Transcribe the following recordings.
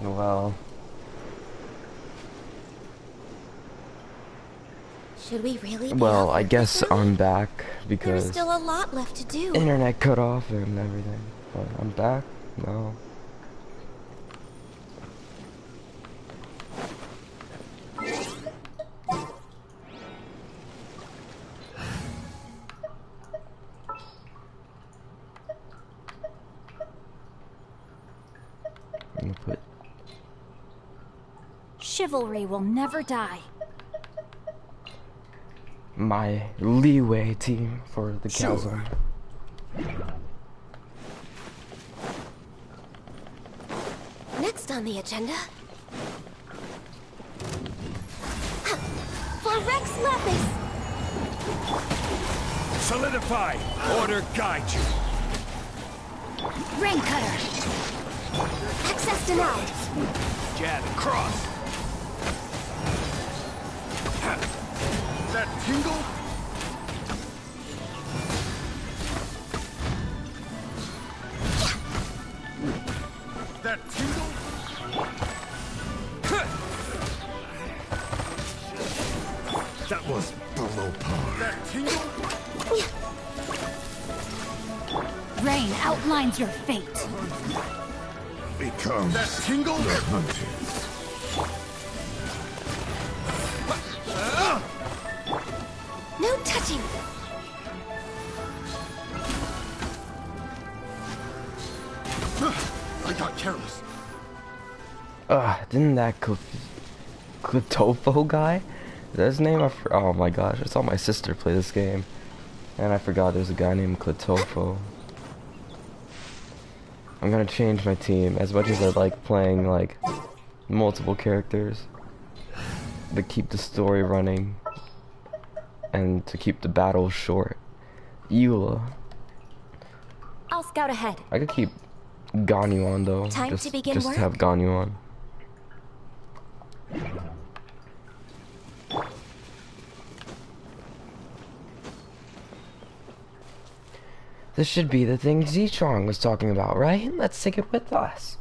Well, Should we really be well, out I here this guess early? I'm back There's because still a lot left to do. internet cut off and everything. But I'm back now. I'm gonna put Chivalry will never die. my leeway team for the chasm. Next on the agenda... For Rex Lapis! Solidify! Order guide you! Rain Cutter. Access denied. Jab and cross! That tingle? That tingle? That was below par. That tingle? Rain outlines your fate. Becomes that tingle? The hunted. No touching. I got careless. Didn't that Clitofo guy? Is that his name? Oh my gosh, I saw my sister play this game. And I forgot there's a guy named Clitofo. I'm gonna change my team. As much as I like playing, like, multiple characters. To keep the story running. And to keep the battles short. Eula. I'll scout ahead. I could keep Ganyu on though. Time to begin just work? to have Ganyu on. This should be the thing Zichong was talking about, right? Let's take it with us.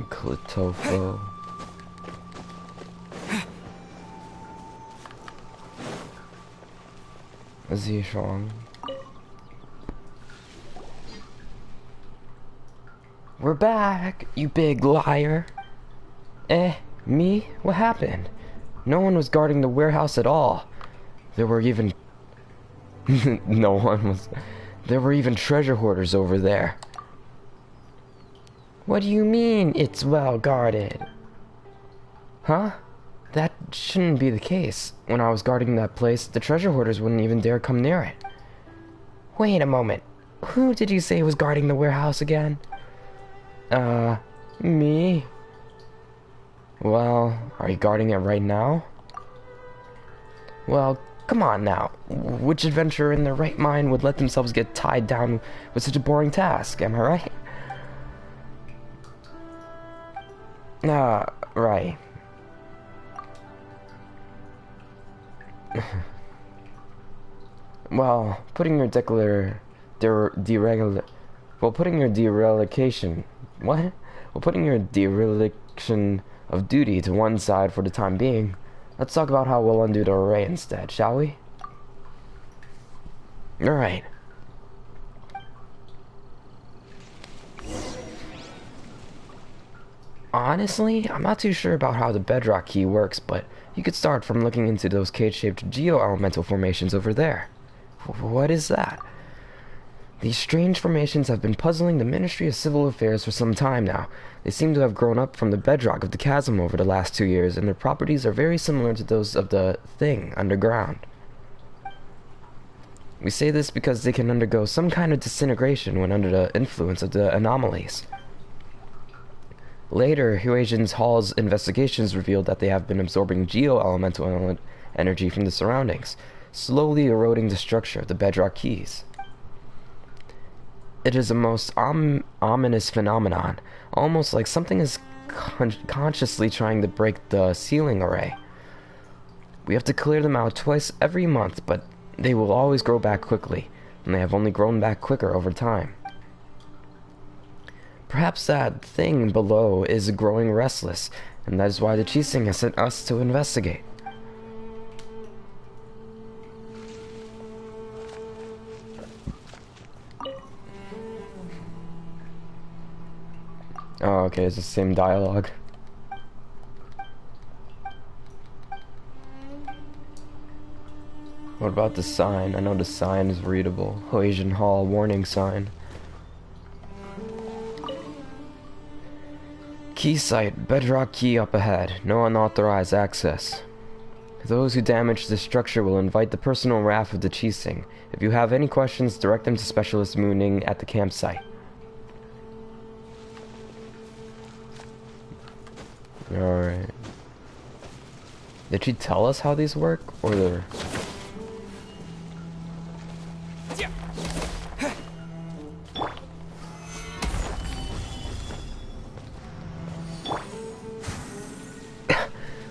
Clitofo. Zichong. We're back, you big liar. Me? What happened? No one was guarding the warehouse at all. There were even... no one was... There were even treasure hoarders over there. What do you mean, it's well guarded? Huh? That shouldn't be the case. When I was guarding that place, the treasure hoarders wouldn't even dare come near it. Wait a moment. Who did you say was guarding the warehouse again? Me? Well, are you guarding it right now? Well, come on now. Which adventurer in their right mind would let themselves get tied down with such a boring task, am I right? Right. Well, putting your dereliction... What? Well, putting your dereliction of duty to one side for the time being, let's talk about how we'll undo the array instead, shall we? Alright. Honestly, I'm not too sure about how the bedrock key works, but you could start from looking into those cage-shaped geo-elemental formations over there. What is that? These strange formations have been puzzling the Ministry of Civil Affairs for some time now. They seem to have grown up from the bedrock of the chasm over the last 2 years, and their properties are very similar to those of the thing underground. We say this because they can undergo some kind of disintegration when under the influence of the anomalies. Later, Huajian Hall's investigations revealed that they have been absorbing geo-elemental energy from the surroundings, slowly eroding the structure of the bedrock keys. It is a most ominous phenomenon, almost like something is consciously trying to break the ceiling array. We have to clear them out twice every month, but they will always grow back quickly, and they have only grown back quicker over time. Perhaps that thing below is growing restless, and that is why the Chising has sent us to investigate. Oh, okay, it's the same dialogue. What about the sign? I know the sign is readable. Hoasian Hall warning sign. Key site, bedrock key up ahead. No unauthorized access. Those who damage this structure will invite the personal wrath of the Chising. If you have any questions, direct them to Specialist Mooning at the campsite. Alright. Did she tell us how these work? Or they're...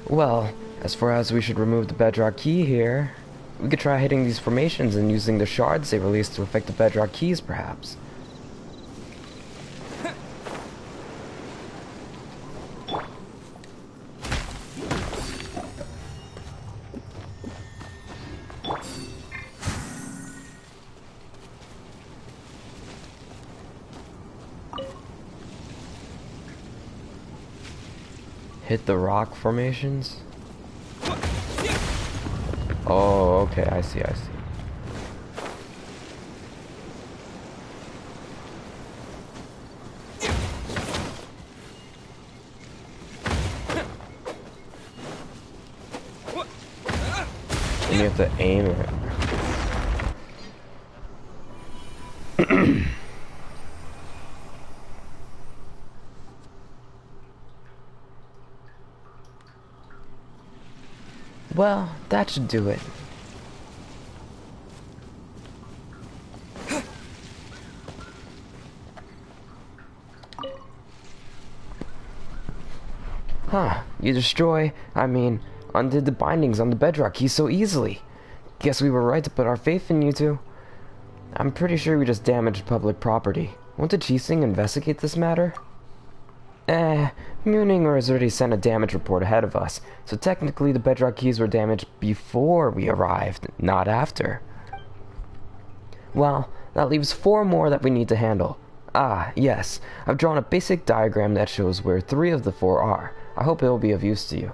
Well, as far as we should remove the bedrock key here, we could try hitting these formations and using the shards they release to affect the bedrock keys, perhaps. Hit the rock formations? Oh, okay, I see, I see. And you have to aim it. Well, that should do it. Huh, you undid the bindings on the bedrock key so easily. Guess we were right to put our faith in you two. I'm pretty sure we just damaged public property. Won't the Chising investigate this matter? Mooning has already sent a damage report ahead of us, so technically the bedrock keys were damaged before we arrived, not after. Well, that leaves 4 more that we need to handle. Ah, yes, I've drawn a basic diagram that shows where 3 of the 4 are. I hope it will be of use to you.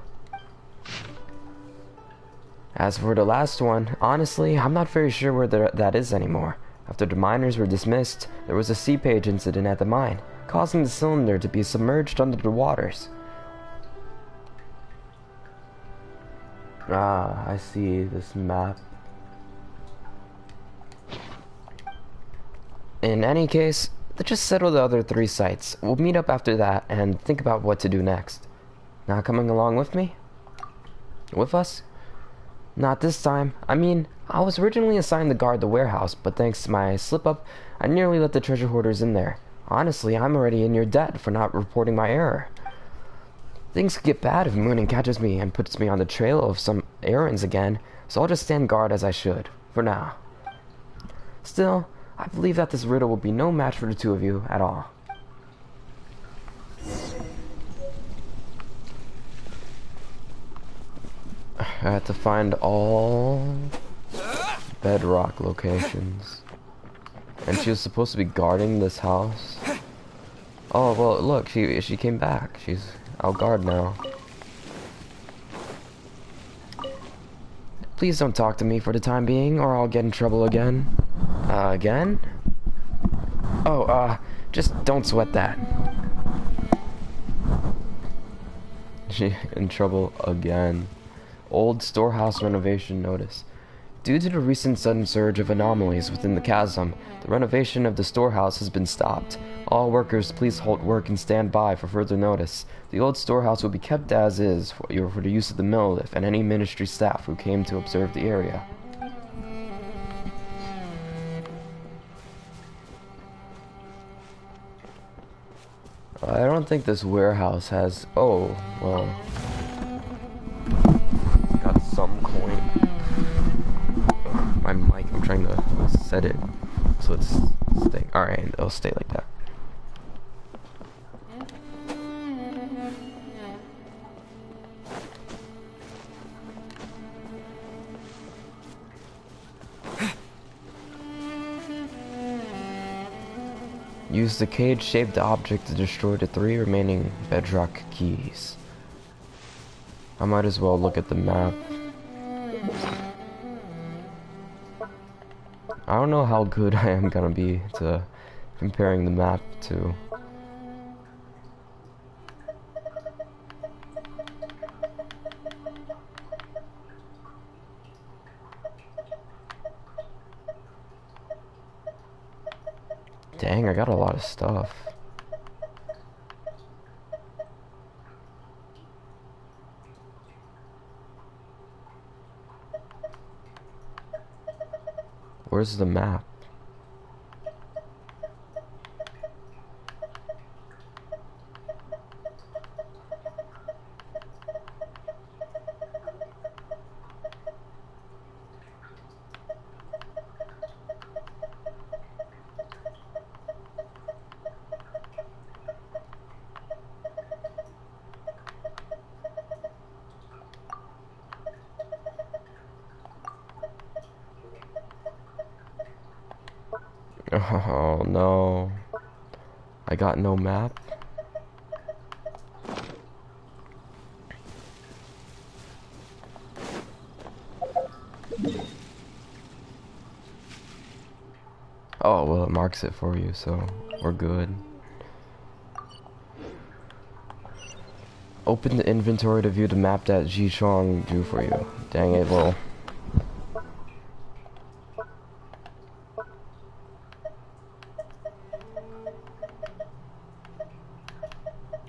As for the last one, honestly, I'm not very sure where that is anymore. After the miners were dismissed, there was a seepage incident at the mine, causing the cylinder to be submerged under the waters. Ah, I see this map. In any case, let's just settle the other 3 sites. We'll meet up after that and think about what to do next. Not coming along with me? With us? Not this time. I was originally assigned to guard the warehouse, but thanks to my slip-up, I nearly let the treasure hoarders in there. Honestly, I'm already in your debt for not reporting my error. Things could get bad if Mooning catches me and puts me on the trail of some errands again, so I'll just stand guard as I should, for now. Still, I believe that this riddle will be no match for the 2 of you at all. I had to find all bedrock locations. And she was supposed to be guarding this house. Oh, well, look, she came back. She's out guard now. Please don't talk to me for the time being, or I'll get in trouble again. Again? Oh, just don't sweat that. She in trouble again. Old storehouse renovation notice. Due to the recent sudden surge of anomalies within the chasm, the renovation of the storehouse has been stopped. All workers, please halt work and stand by for further notice. The old storehouse will be kept as is for the use of the mill lift and any ministry staff who came to observe the area. I don't think this warehouse has... Oh, well... Got some coin. My mic, I'm trying to set it so it's staying. Alright, it'll stay like that. Use the cage-shaped object to destroy the 3 remaining bedrock keys. I might as well look at the map. I don't know how good I am gonna be to comparing the map to. Dang, I got a lot of stuff. Where's the map? Oh no, I got no map. Oh well, it marks it for you, so we're good. Open the inventory to view the map that Zhishuang drew for you. Dang it, well.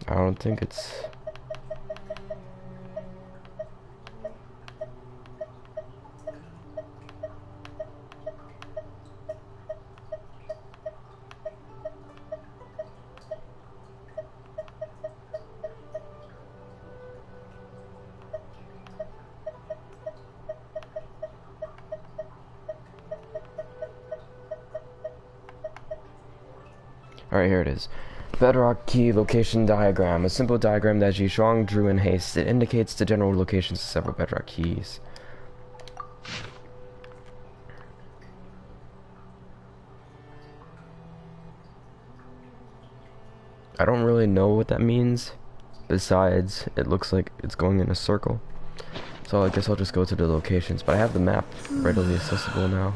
I don't think it's... Alright, here it is. Bedrock key location diagram. A simple diagram that Zhishuang drew in haste. It indicates the general locations of several bedrock keys. I don't really know what that means. Besides, it looks like it's going in a circle. So I guess I'll just go to the locations. But I have the map readily accessible now.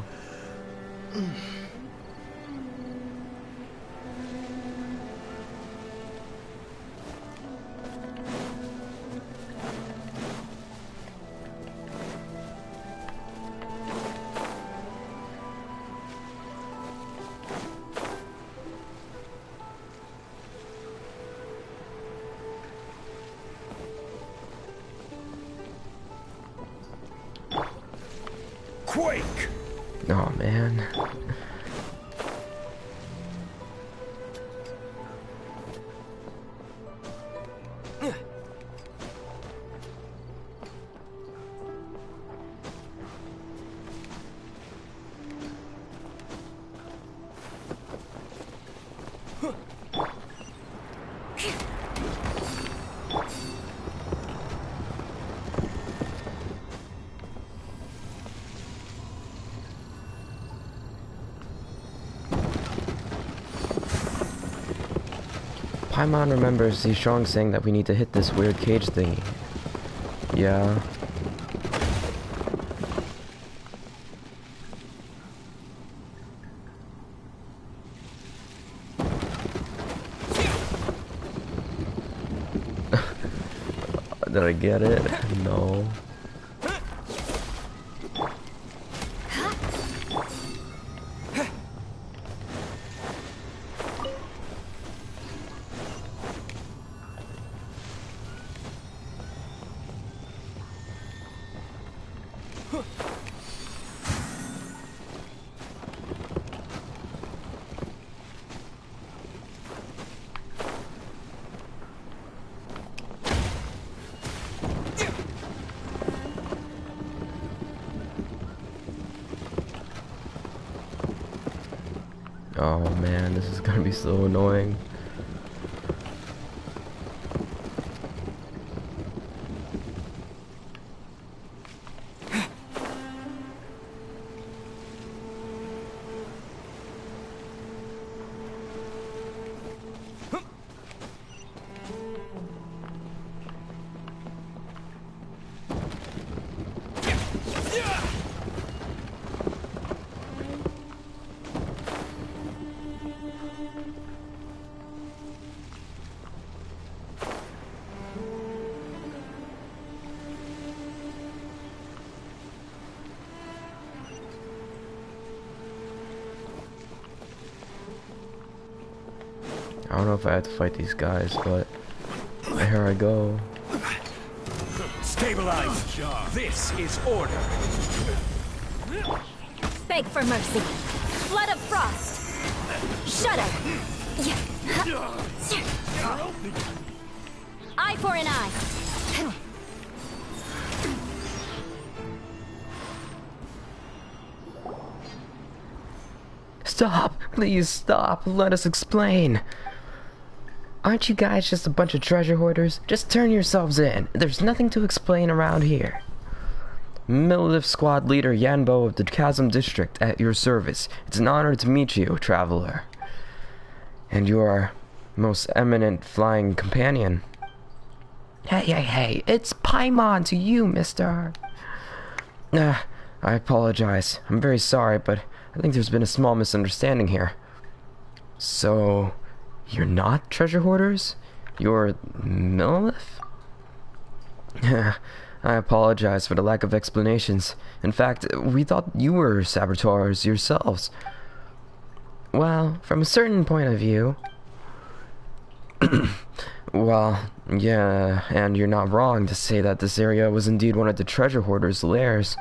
Quake! Oh man. Paimon remembers Zhishuang saying that we need to hit this weird cage thingy. Yeah. Did I get it? No. Oh man, this is gonna be so annoying. I don't know if I have to fight these guys, but here I go. Stabilize. This is order. Beg for mercy. Flood of frost. Shudder. Eye for an eye. Stop! Please stop! Let us explain! Aren't you guys just a bunch of treasure hoarders? Just turn yourselves in. There's nothing to explain around here. Millilift Squad Leader Yanbo of the Chasm District at your service. It's an honor to meet you, traveler. And your most eminent flying companion. Hey, it's Paimon to you, mister. I apologize. I'm very sorry, but I think there's been a small misunderstanding here. So, you're not treasure hoarders? You're Millilith? I apologize for the lack of explanations. In fact, we thought you were saboteurs yourselves. Well, from a certain point of view... well, yeah, and you're not wrong to say that this area was indeed one of the treasure hoarders' lairs.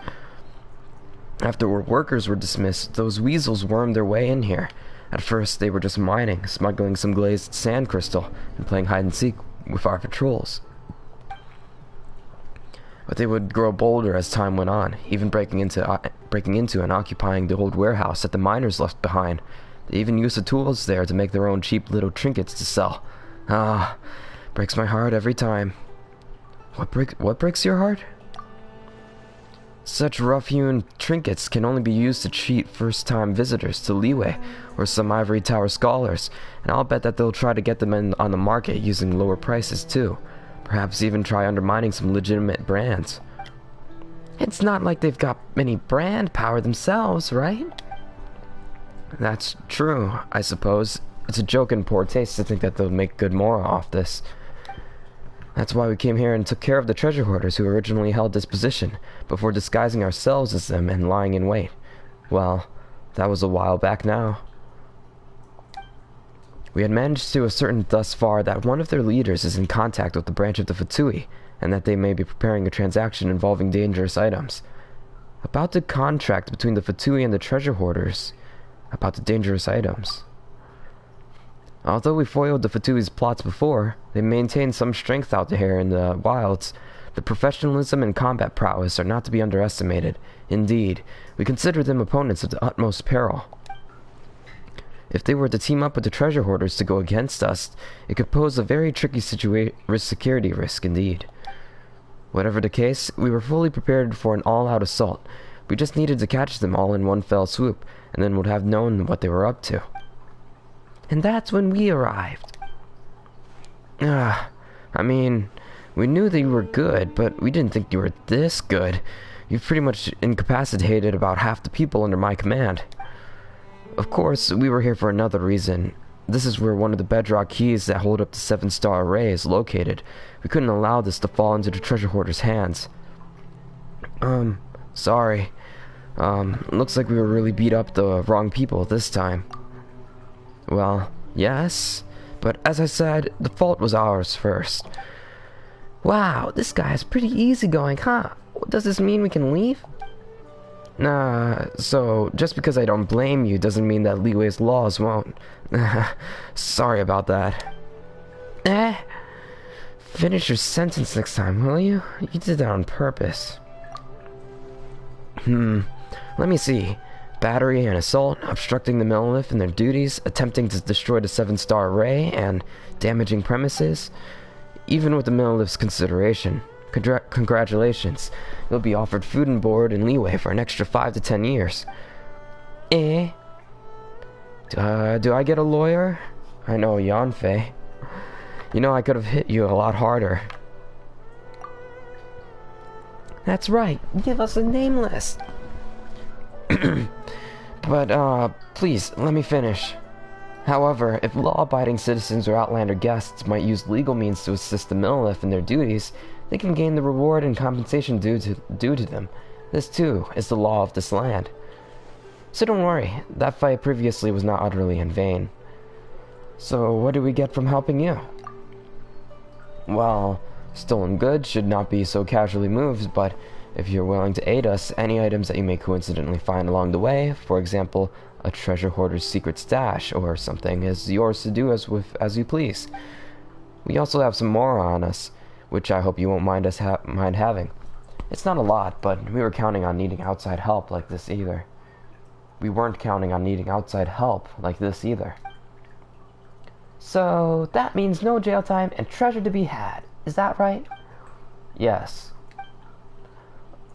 After workers were dismissed, those weasels wormed their way in here. At first, they were just mining, smuggling some glazed sand crystal, and playing hide-and-seek with our patrols. But they would grow bolder as time went on, even breaking into and occupying the old warehouse that the miners left behind. They even used the tools there to make their own cheap little trinkets to sell. Ah, breaks my heart every time. What breaks your heart? Such rough-hewn trinkets can only be used to cheat first-time visitors to Leeway or some ivory tower scholars, and I'll bet that they'll try to get them on the market using lower prices too. Perhaps even try undermining some legitimate brands. It's not like they've got any brand power themselves, right? That's true, I suppose. It's a joke in poor taste to think that they'll make good more off this. That's why we came here and took care of the treasure hoarders who originally held this position, before disguising ourselves as them and lying in wait. Well, that was a while back now. We had managed to ascertain thus far that one of their leaders is in contact with the branch of the Fatui, and that they may be preparing a transaction involving dangerous items. About the contract between the Fatui and the treasure hoarders. About the dangerous items. Although we foiled the Fatui's plots before, they maintain some strength out there in the wilds. The professionalism and combat prowess are not to be underestimated. Indeed, we consider them opponents of the utmost peril. If they were to team up with the treasure hoarders to go against us, it could pose a very tricky security risk indeed. Whatever the case, we were fully prepared for an all-out assault. We just needed to catch them all in one fell swoop, and then would have known what they were up to. And that's when we arrived. I mean, we knew that you were good, but we didn't think you were this good. You've pretty much incapacitated about half the people under my command. Of course, we were here for another reason. This is where one of the bedrock keys that hold up the 7-star array is located. We couldn't allow this to fall into the treasure hoarder's hands. Sorry. Looks like we were really beat up the wrong people this time. Well, yes, but as I said, the fault was ours first. Wow, this guy is pretty easygoing, huh? Does this mean we can leave? So just because I don't blame you doesn't mean that Leeway's laws won't. Sorry about that. Finish your sentence next time, will you? You did that on purpose. Let me see. battery and assault, obstructing the Melolith in their duties, attempting to destroy the 7-star array, and damaging premises. Even with the Melolith's consideration, congratulations, you'll be offered food and board and leeway for an extra 5 to 10 years. Eh? Do I get a lawyer? I know, Yanfei. You know, I could have hit you a lot harder. That's right, give us a name list. But, please, let me finish. However, if law-abiding citizens or Outlander guests might use legal means to assist the Melolith in their duties, they can gain the reward and compensation due to them. This, too, is the law of this land. So don't worry, that fight previously was not utterly in vain. So, what do we get from helping you? Well, stolen goods should not be so casually moved, but if you're willing to aid us, any items that you may coincidentally find along the way, for example, a treasure hoarder's secret stash or something, is yours to do as you please. We also have some more on us, which I hope you won't mind having. It's not a lot, but we were counting on needing outside help like this either. We weren't counting on needing outside help like this either. So, that means no jail time and treasure to be had. Is that right? Yes.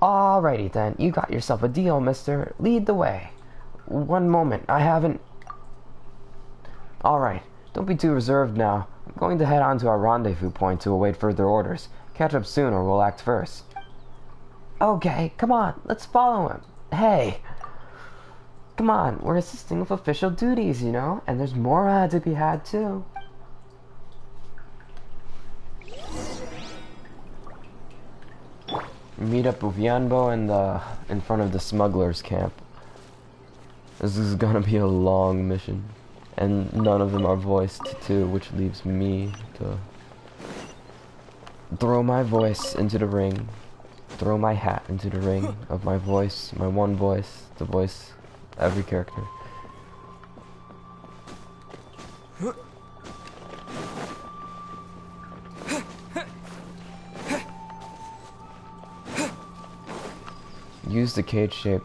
Alrighty then, you got yourself a deal, mister. Lead the way. One moment, I haven't... Alright, don't be too reserved now. I'm going to head on to our rendezvous point to await further orders. Catch up soon or we'll act first. Okay, come on, let's follow him. Hey! Come on, we're assisting with official duties, you know? And there's more to be had, too. Meet up with Yanbo in front of the smuggler's camp. This is gonna be a long mission. And none of them are voiced, too, which leaves me to throw my voice into the ring. Throw my hat into the ring of my voice, my one voice, to voice every character. Use the cage shape.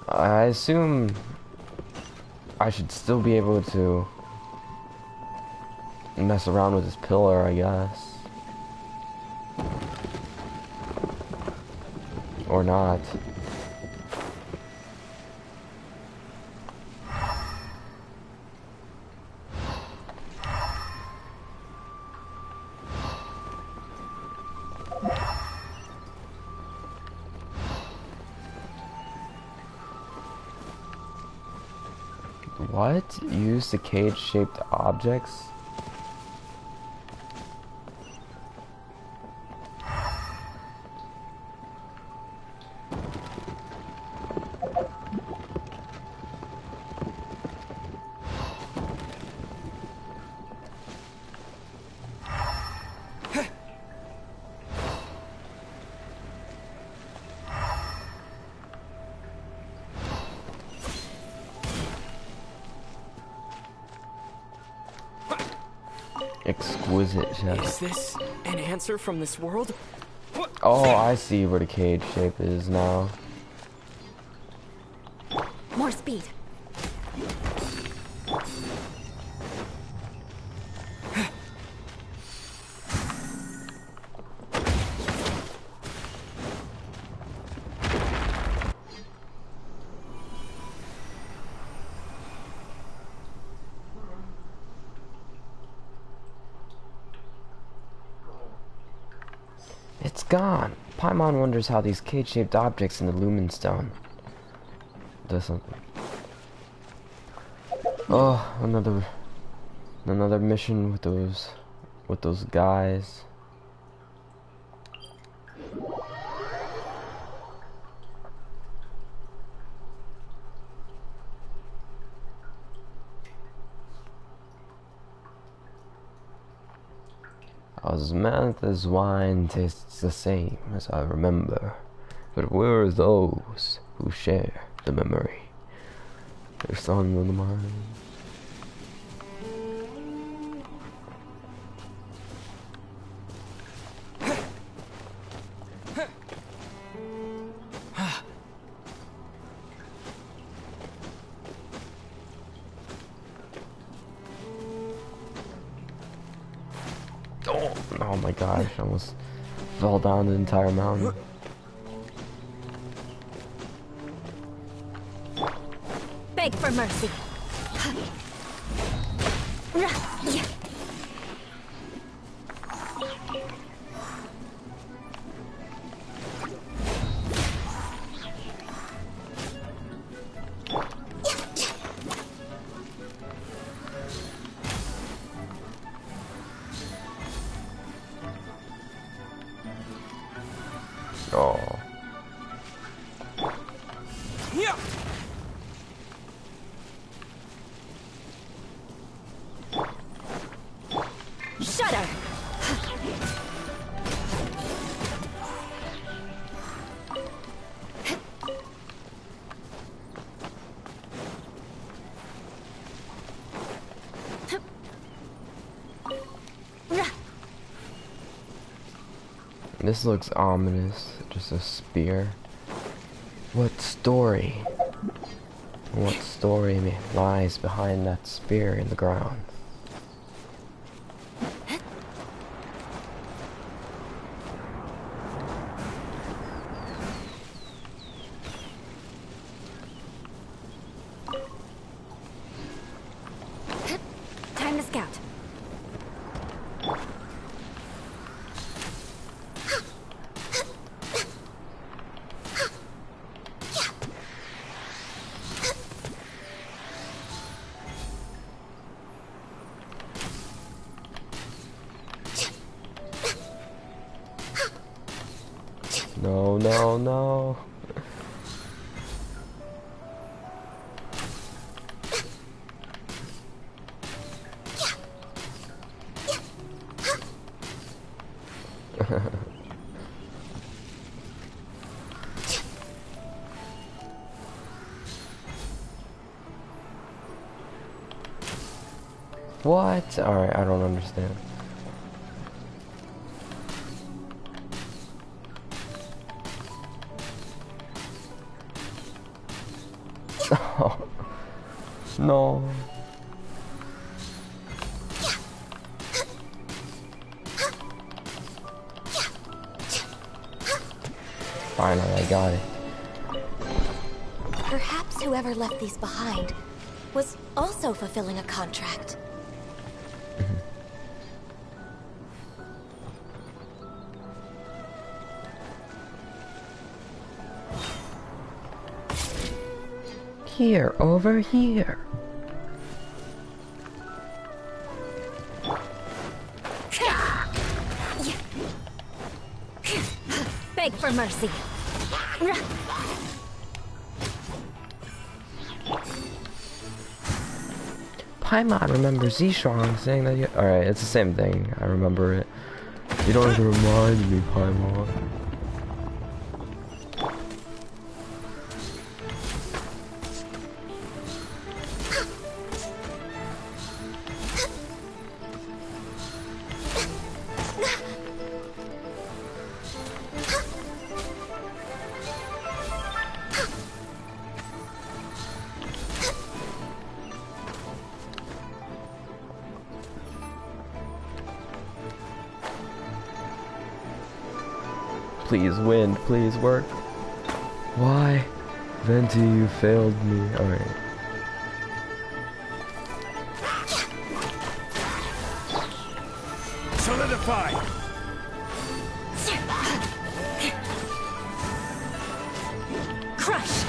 I assume I should still be able to mess around with this pillar, I guess. Or not. What? Use the cage-shaped objects? Exquisite chef. Is this an answer from this world? Oh, I see where the cage shape is now. More speed. It's gone. Paimon wonders how these cage-shaped objects in the Lumen Stone does something. Oh, another mission with those guys. Osmantha's wine tastes the same as I remember, but where are those who share the memory? Their son of the mind. Oh my gosh, I almost fell down the entire mountain. Beg for mercy. Oh. Yeah. Shudder. This looks ominous. Just a spear. What story? What story lies behind that spear in the ground? Time to scout. No, no, no. What? Alright, I don't understand. Oh, no. Finally, I got it. Perhaps whoever left these behind was also fulfilling a contract. Here, over here. Beg for mercy. Paimon remembers Zishuang saying that you... Alright, it's the same thing. I remember it. You don't have to remind me, Paimon. Please, wind, please work. Why? Venti, you failed me. Alright. Solidify! Crush.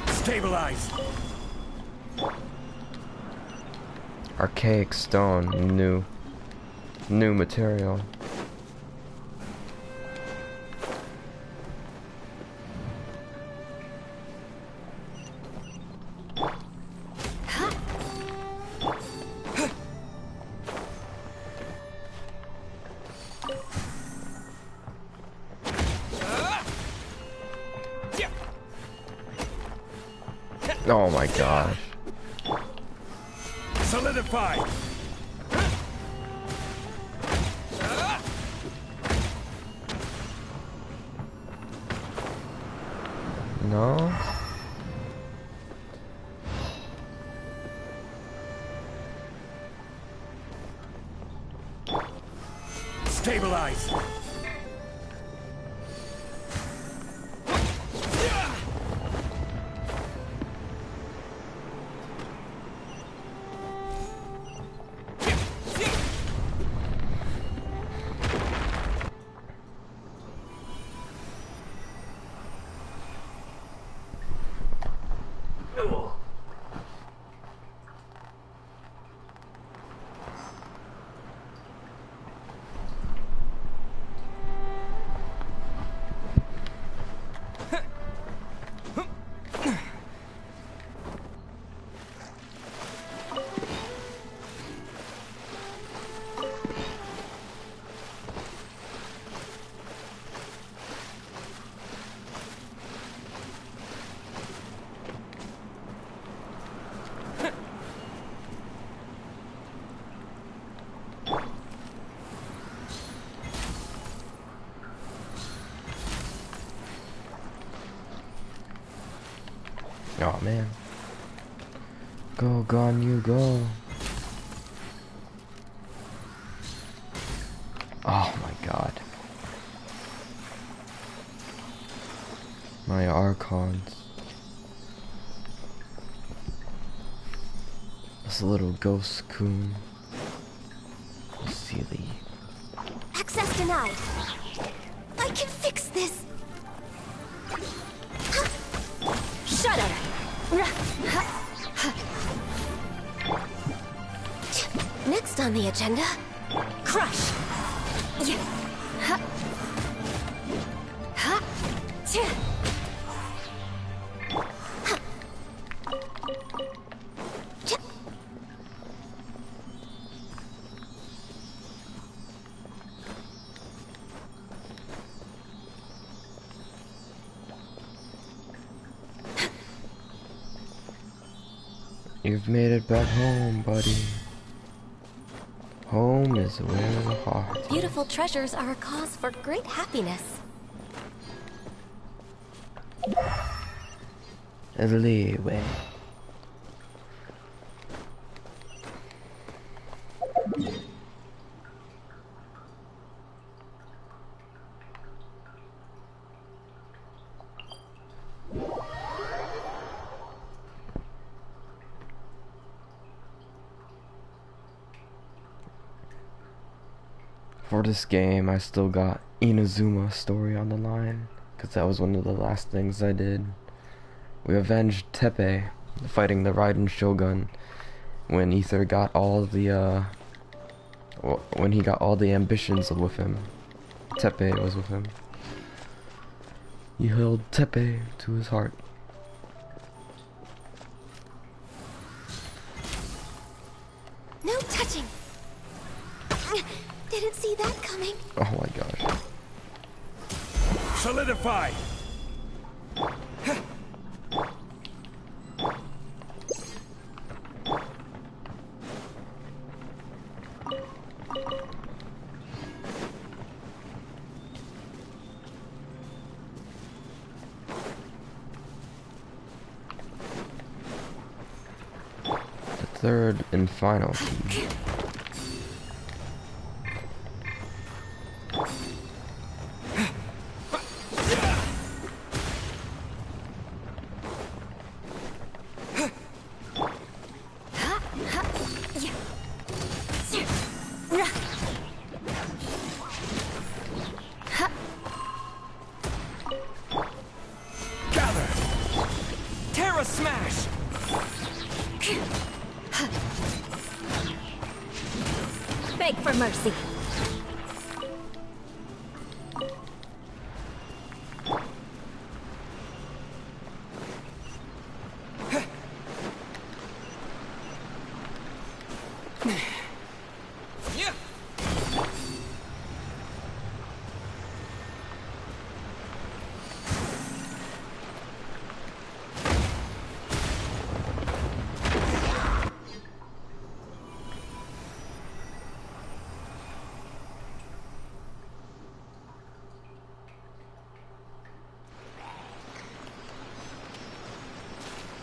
Stabilize! Archaic stone, new. New material. Oh my gosh. Solidify. No? Stabilize. Oh man. Go, gone you go. Oh my god. My Archons. This little ghost coon. Silly. Access denied. I can fix this. Shut up. Next on the agenda, crush. You've made it back home, buddy. Home is where the heart is. Beautiful treasures are a cause for great happiness. Leeway. For this game, I still got Inazuma's story on the line, because that was one of the last things I did. We avenged Tepe, fighting the Raiden Shogun, when Ether got all the, when he got all the ambitions with him. Tepe was with him. He held Tepe to his heart. No touching. Didn't see that coming. Oh my gosh. Solidify. The third and final key. Beg for mercy.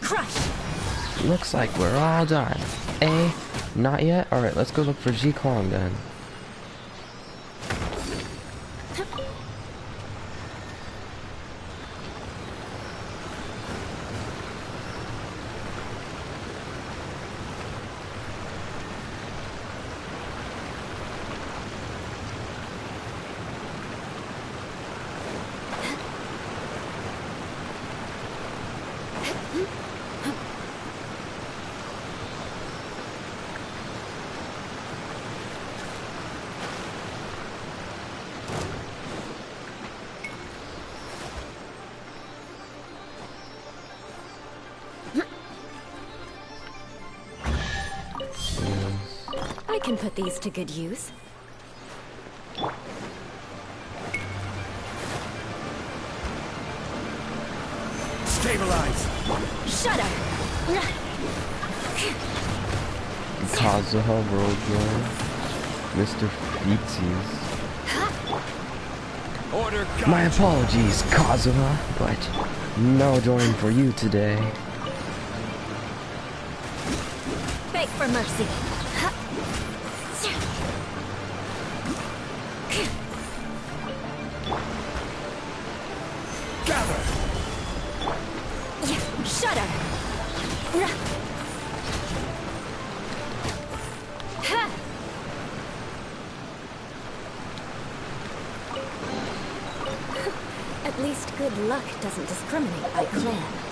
Crush! Looks like we're all done. A? Not yet? Alright, let's go look for Ji Kwang then. I can put these to good use. Stabilize! Shudder! Kazuha Roadrunner. Mr. Feetsies. Order My apologies, Kazuha, but no join for you today. Beg for mercy. gather! Shudder! At least good luck doesn't discriminate by clan.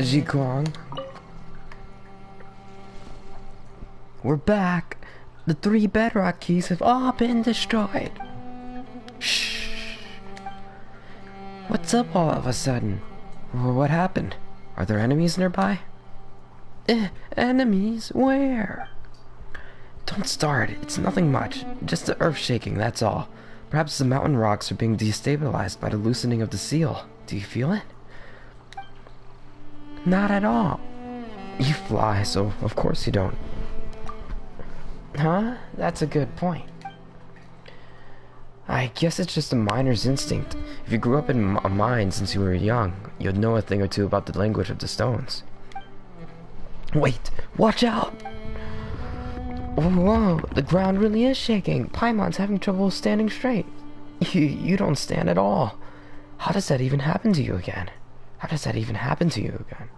Ji Kwang. We're back. The 3 bedrock keys have all been destroyed. Shh. What's up all of a sudden? What happened? Are there enemies nearby? Enemies? Where? Don't start. It's nothing much. Just the earth shaking, that's all. Perhaps the mountain rocks are being destabilized by the loosening of the seal. Do you feel it? Not at all. You fly, so of course you don't. Huh? That's a good point. I guess it's just a miner's instinct. If you grew up in a mine since you were young, you'd know a thing or two about the language of the stones. Wait! Watch out! Whoa, the ground really is shaking. Paimon's having trouble standing straight. You don't stand at all. How does that even happen to you again? How does that even happen to you again?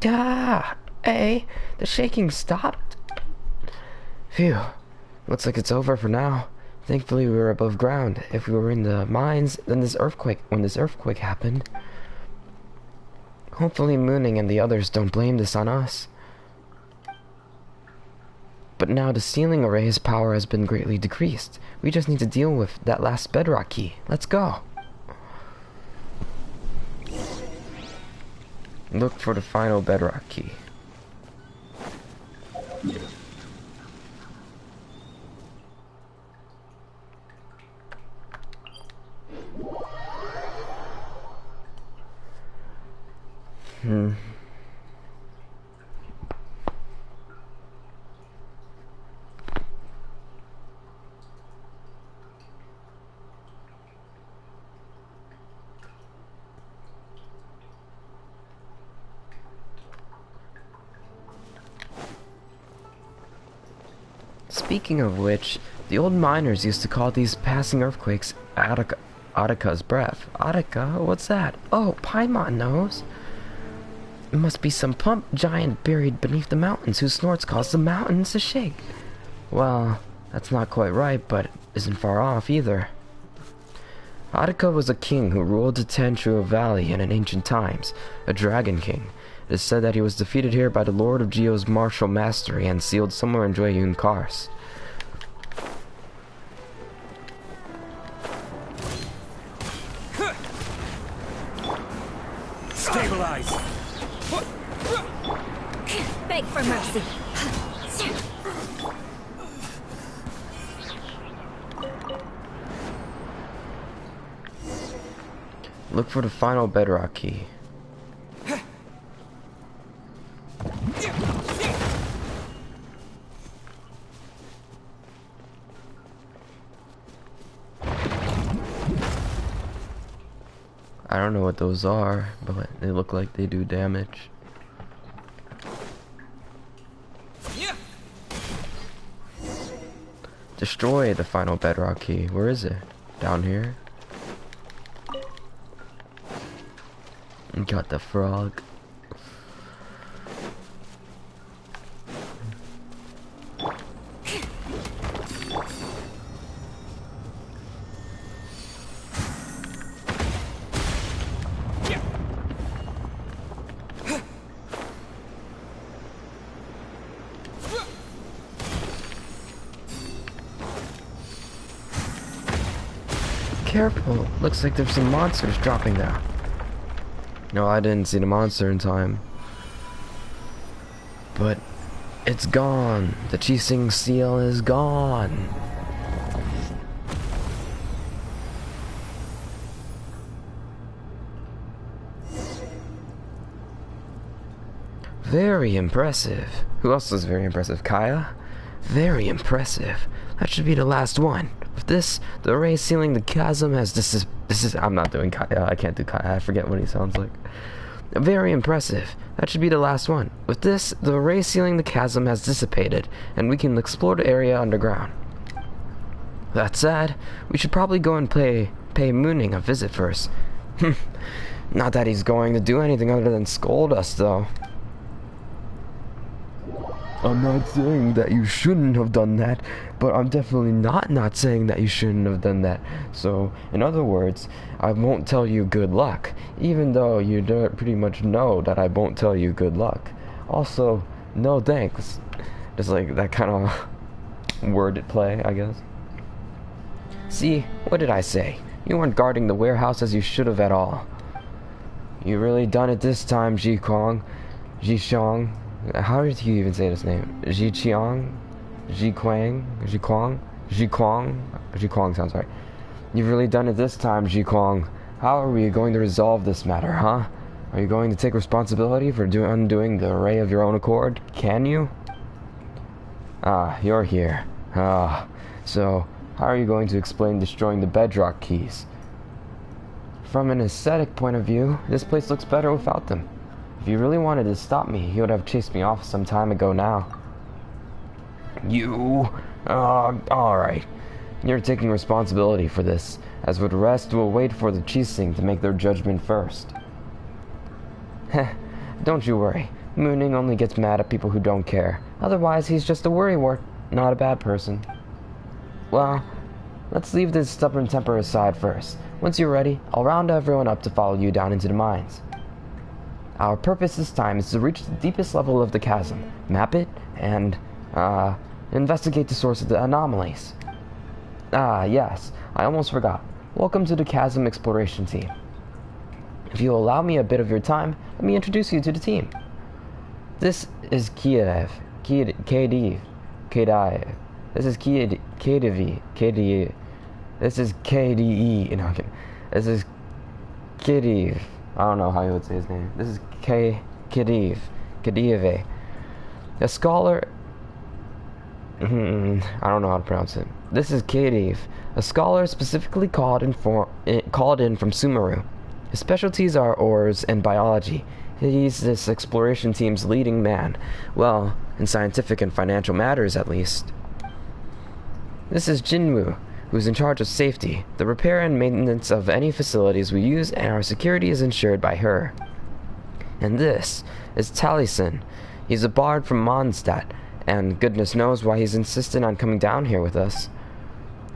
Ah! Hey, the shaking stopped. Phew. Looks like it's over for now. Thankfully we were above ground. If we were in the mines, then when this earthquake happened. Hopefully Mooning and the others don't blame this on us. But now the sealing array's power has been greatly decreased. We just need to deal with that last bedrock key. Let's go. Look for the final bedrock key. Speaking of which, the old miners used to call these passing earthquakes Atika's breath. Attika? What's that? Oh, Paimon knows. It must be some pump giant buried beneath the mountains whose snorts cause the mountains to shake. Well, that's not quite right, but isn't far off either. Attica was a king who ruled the Tantrua Valley in ancient times, a dragon king. It is said that he was defeated here by the Lord of Geo's martial mastery and sealed somewhere in Jueyun Kars. Stabilize! Beg for mercy. Look for the final bedrock key. I don't know what those are, but they look like they do damage. Destroy the final bedrock key. Where is it? Down here? Got the frog. Careful, looks like there's some monsters dropping down. No, I didn't see the monster in time. But it's gone. The Chasm seal is gone. Very impressive. Who else is very impressive? Kaya? Very impressive. That should be the last one. With this, the array sealing the chasm has I'm not doing Kaya. I can't do Kaya. I forget what he sounds like. Very impressive. That should be the last one. With this, the array sealing the chasm has dissipated, and we can explore the area underground. That said, we should probably go and pay Mooning a visit first. Not that he's going to do anything other than scold us, though. I'm not saying that you shouldn't have done that, but I'm definitely not saying that you shouldn't have done that. So, in other words, I won't tell you good luck, even though you pretty much know that I won't tell you good luck. Also, no thanks. Just like that kind of word play, I guess. See, what did I say? You weren't guarding the warehouse as you should have at all. You really done it this time, Ji Shang. How did you even say this name? Ji Qiang? Ji Quang? Ji Quang? Ji Quang? Ji Quang sounds right. You've really done it this time, Ji Quang. How are we going to resolve this matter, huh? Are you going to take responsibility for undoing the array of your own accord? Can you? Ah, you're here. Ah, so how are you going to explain destroying the bedrock keys? From an aesthetic point of view, this place looks better without them. If you really wanted to stop me, he would have chased me off some time ago now. You... alright. You're taking responsibility for this, as with the rest will wait for the Chasm to make their judgment first. Heh, don't you worry. Mooning only gets mad at people who don't care. Otherwise, he's just a worrywart, not a bad person. Well, let's leave this stubborn temper aside first. Once you're ready, I'll round everyone up to follow you down into the mines. Our purpose this time is to reach the deepest level of the chasm, map it, and, investigate the source of the anomalies. Ah, yes, I almost forgot. Welcome to the Chasm Exploration Team. If you'll allow me a bit of your time, let me introduce you to the team. This is Kiev. Kadiv. This is Kadiv. This is KDE. No, okay. This is Kadiv. I don't know how you would say his name. This is Kadiv. Kadive. A scholar... I don't know how to pronounce it. This is Kadiv, a scholar specifically called in from Sumeru. His specialties are ores and biology. He's this exploration team's leading man. Well, in scientific and financial matters, at least. This is Jinwoo, who's in charge of safety, the repair and maintenance of any facilities we use, and our security is ensured by her. And this is Taliesin. He's a bard from Mondstadt, and goodness knows why he's insistent on coming down here with us.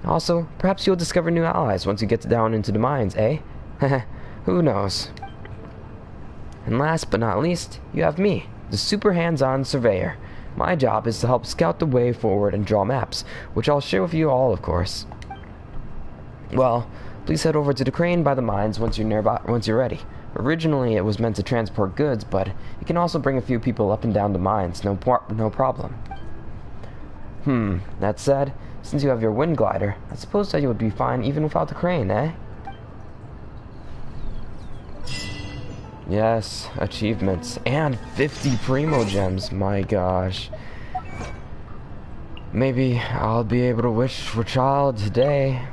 Also, perhaps you'll discover new allies once you get down into the mines, eh? Who knows? And last but not least, you have me, the super hands-on surveyor. My job is to help scout the way forward and draw maps, which I'll share with you all, of course. Well, please head over to the crane by the mines once you're ready. Originally, it was meant to transport goods, but it can also bring a few people up and down the mines, no problem. That said, since you have your wind glider, I suppose that you would be fine even without the crane, eh? Yes, achievements. And 50 Primo Gems, my gosh. Maybe I'll be able to wish for child today.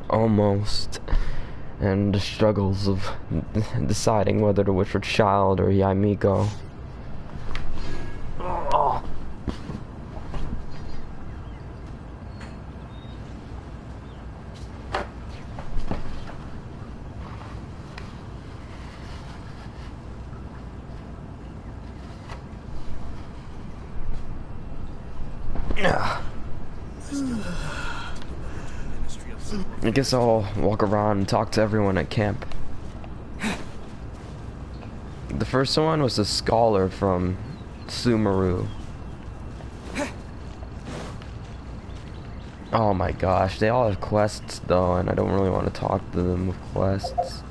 Almost. And the struggles of deciding whether to wish for child or Yamiko. Oh. I guess I'll walk around and talk to everyone at camp. The first one was a scholar from Sumeru. Oh my gosh, they all have quests though, and I don't really want to talk to them with quests.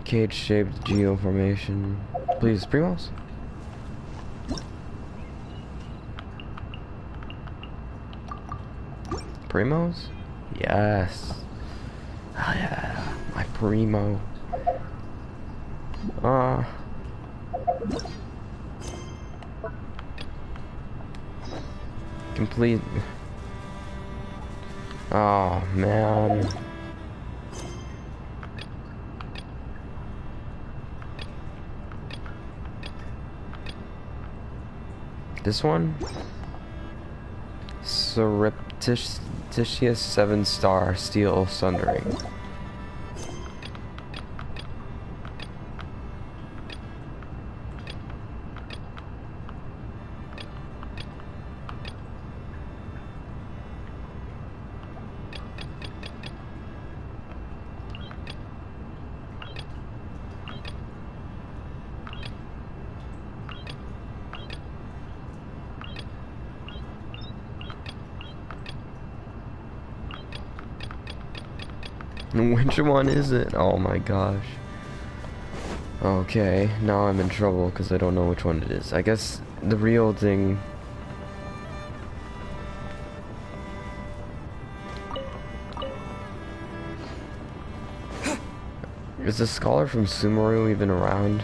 Cage-shaped geoformation. Please, Primos? Primos? Yes. Oh yeah, my Primo. Complete. Oh man. This one? Surreptitious 7-star steel sundering. Which one is it? Oh my gosh. Okay, now I'm in trouble because I don't know which one it is. I guess the real thing... Is the scholar from Sumeru even around?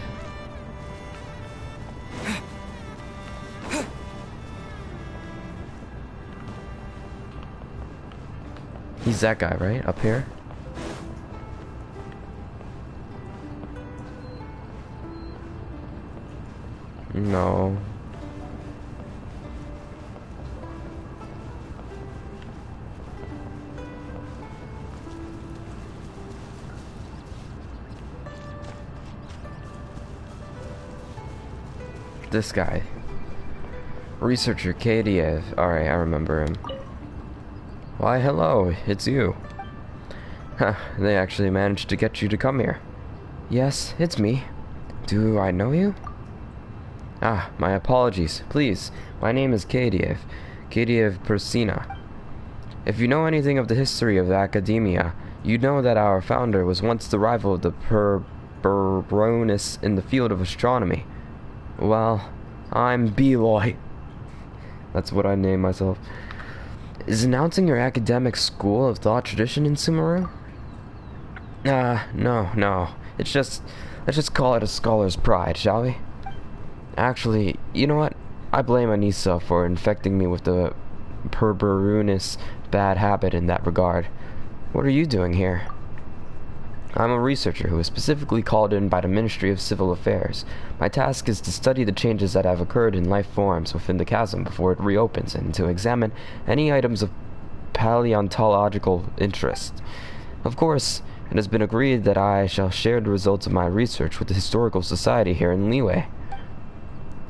He's that guy, right? Up here? No. This guy. Researcher Kadiev. Alright, I remember him. Why, hello, it's you. Huh, they actually managed to get you to come here. Yes, it's me. Do I know you? Ah, my apologies. Please, my name is Kadiev. Kadiev Persina. If you know anything of the history of academia, you know that our founder was once the rival of the Baroness in the field of astronomy. Well, I'm Beloy. That's what I name myself. Is announcing your academic school of thought tradition in Sumeru? No. Let's just call it a scholar's pride, shall we? Actually, you know what? I blame Anissa for infecting me with the Baroness bad habit in that regard. What are you doing here? I'm a researcher who is specifically called in by the Ministry of Civil Affairs. My task is to study the changes that have occurred in life forms within the chasm before it reopens, and to examine any items of paleontological interest. Of course, it has been agreed that I shall share the results of my research with the Historical Society here in Liyue.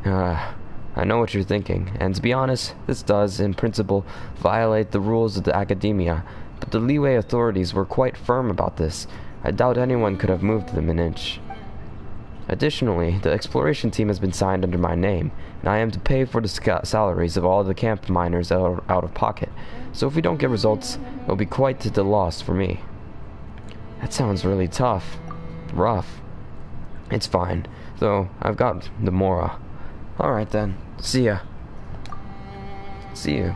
I know what you're thinking, and to be honest, this does, in principle, violate the rules of the academia, but the Liyue authorities were quite firm about this. I doubt anyone could have moved them an inch. Additionally, the exploration team has been signed under my name, and I am to pay for the salaries of all the camp miners out of pocket, so if we don't get results, it will be quite the loss for me. That sounds really tough. Rough. It's fine, though I've got the Mora. Alright then, see ya. See you.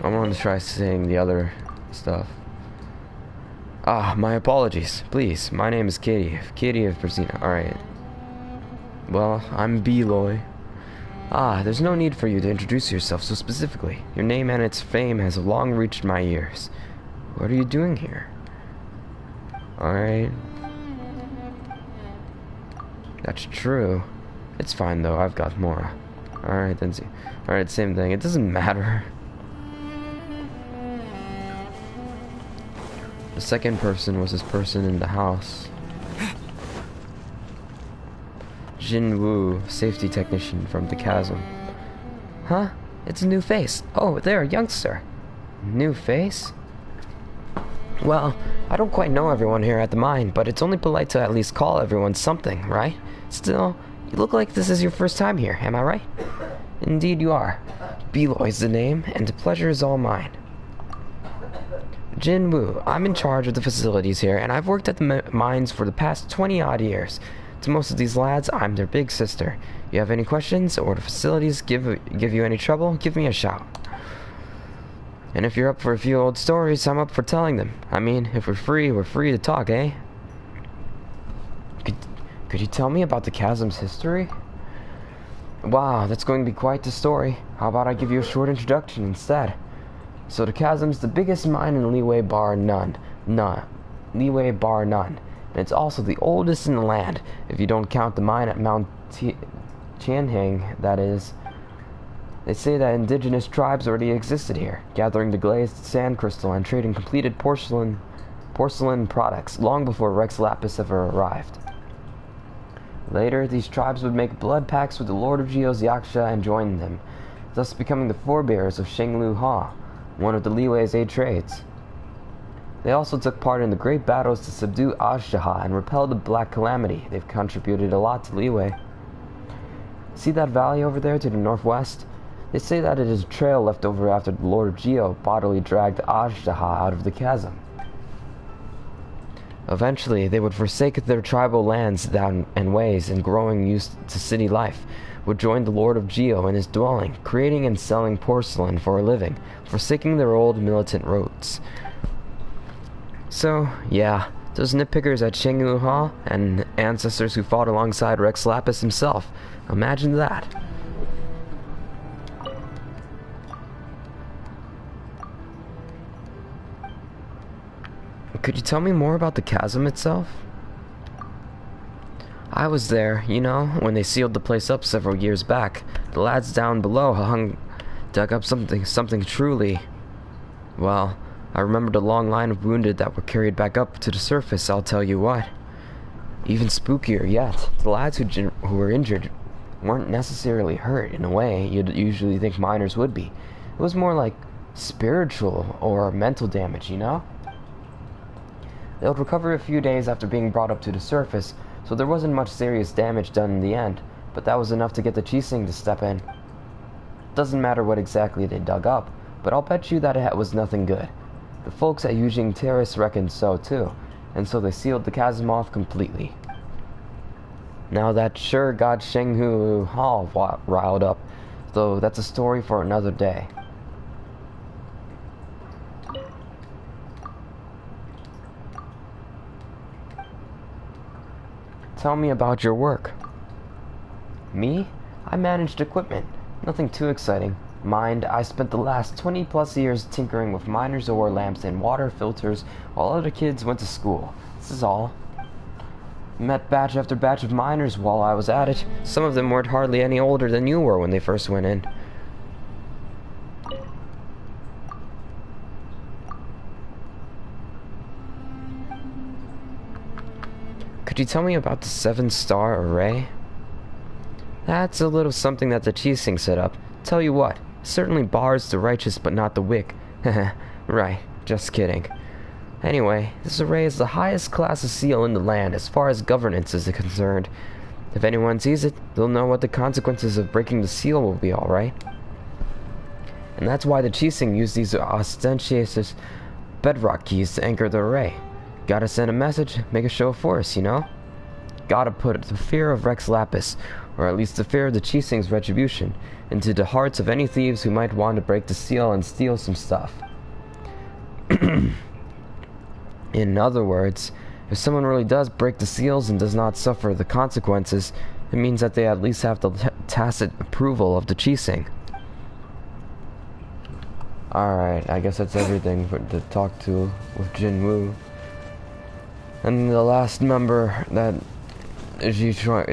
I want to try saying the other stuff. My apologies. Please, my name is Katie. Katie of Persina. Alright. Well, I'm Beloy. There's no need for you to introduce yourself so specifically. Your name and its fame has long reached my ears. What are you doing here? Alright. That's true. It's fine though, I've got Mora. Alright, then see. Alright, same thing. It doesn't matter. The second person was this person in the house. Jin Woo, safety technician from the Chasm. Huh? It's a new face. Oh, there, youngster. New face? Well, I don't quite know everyone here at the mine, but it's only polite to at least call everyone something, right? Still, you look like this is your first time here, am I right? Indeed you are. Beloy's the name, and the pleasure is all mine. Jin Woo, I'm in charge of the facilities here, and I've worked at the mines for the past 20-odd years. To most of these lads, I'm their big sister. You have any questions, or the facilities give you any trouble, give me a shout. And if you're up for a few old stories, I'm up for telling them. I mean, if we're free to talk, eh? Could you tell me about the Chasm's history? Wow, that's going to be quite the story. How about I give you a short introduction instead? So the Chasm's the biggest mine in Liyue bar none. Liyue bar none. And it's also the oldest in the land, if you don't count the mine at Mount Tianheng, that is. They say that indigenous tribes already existed here, gathering the glazed sand crystal and trading completed porcelain products long before Rex Lapis ever arrived. Later, these tribes would make blood pacts with the Lord of Geo's Yaksha and join them, thus becoming the forebears of Shenglu Ha, one of the Liyue's 8 trades. They also took part in the great battles to subdue Ashjaha and repel the Black Calamity. They've contributed a lot to Liyue. See that valley over there to the northwest? They say that it is a trail left over after the Lord of Geo bodily dragged Ashjaha out of the chasm. Eventually, they would forsake their tribal lands and ways, and growing used to city life, would join the Lord of Geo in his dwelling, creating and selling porcelain for a living, forsaking their old militant roots. So, yeah, those nitpickers at Shenglu Ha and ancestors who fought alongside Rex Lapis himself. Imagine that. Could you tell me more about the chasm itself? I was there, you know, when they sealed the place up several years back. The lads down below dug up something truly... Well, I remember the long line of wounded that were carried back up to the surface, I'll tell you what. Even spookier yet, the lads who were injured weren't necessarily hurt in a way you'd usually think miners would be. It was more like spiritual or mental damage, you know? They would recover a few days after being brought up to the surface, so there wasn't much serious damage done in the end, but that was enough to get the Chising to step in. Doesn't matter what exactly they dug up, but I'll bet you that it was nothing good. The folks at Yujing Terrace reckoned so too, and so they sealed the chasm off completely. Now that sure got Shenghu Hall riled up, though that's a story for another day. Tell me about your work. Me? I managed equipment. Nothing too exciting. Mind, I spent the last 20 plus years tinkering with miners' ore lamps and water filters while other kids went to school. This is all. Met batch after batch of miners while I was at it. Some of them weren't hardly any older than you were when they first went in. Could you tell me about the 7-star array? That's a little something that the Chasm set up. Tell you what, certainly bars the righteous but not the wicked. Right, just kidding. Anyway, this array is the highest class of seal in the land as far as governance is concerned. If anyone sees it, they'll know what the consequences of breaking the seal will be, alright? And that's why the Chasm use these ostentatious bedrock keys to anchor the array. Gotta send a message, make a show of force, you know? Gotta put the fear of Rex Lapis, or at least the fear of the Chasm's retribution, into the hearts of any thieves who might want to break the seal and steal some stuff. In other words, if someone really does break the seals and does not suffer the consequences, it means that they at least have the tacit approval of the Chasm. Alright, I guess that's everything to talk to with Jinwoo. And the last member that Ji Qing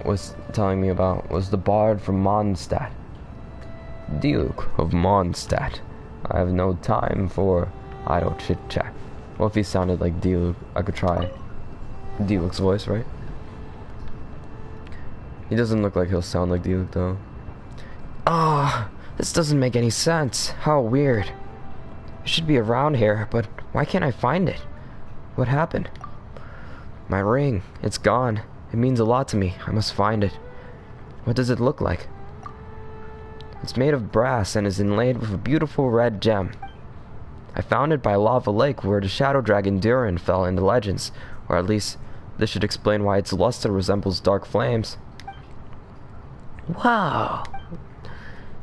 was telling me about was the bard from Mondstadt. Duke of Mondstadt. I have no time for idle chit-chat. Well, if he sounded like Diluc, I could try Diluc's voice, right? He doesn't look like he'll sound like Diluc, though. Ah, this doesn't make any sense. How weird. It should be around here, but why can't I find it? What happened? My ring. It's gone. It means a lot to me. I must find it. What does it look like? It's made of brass and is inlaid with a beautiful red gem. I found it by Lava Lake where the shadow dragon Durin fell in the legends, or at least this should explain why its luster resembles dark flames. Wow!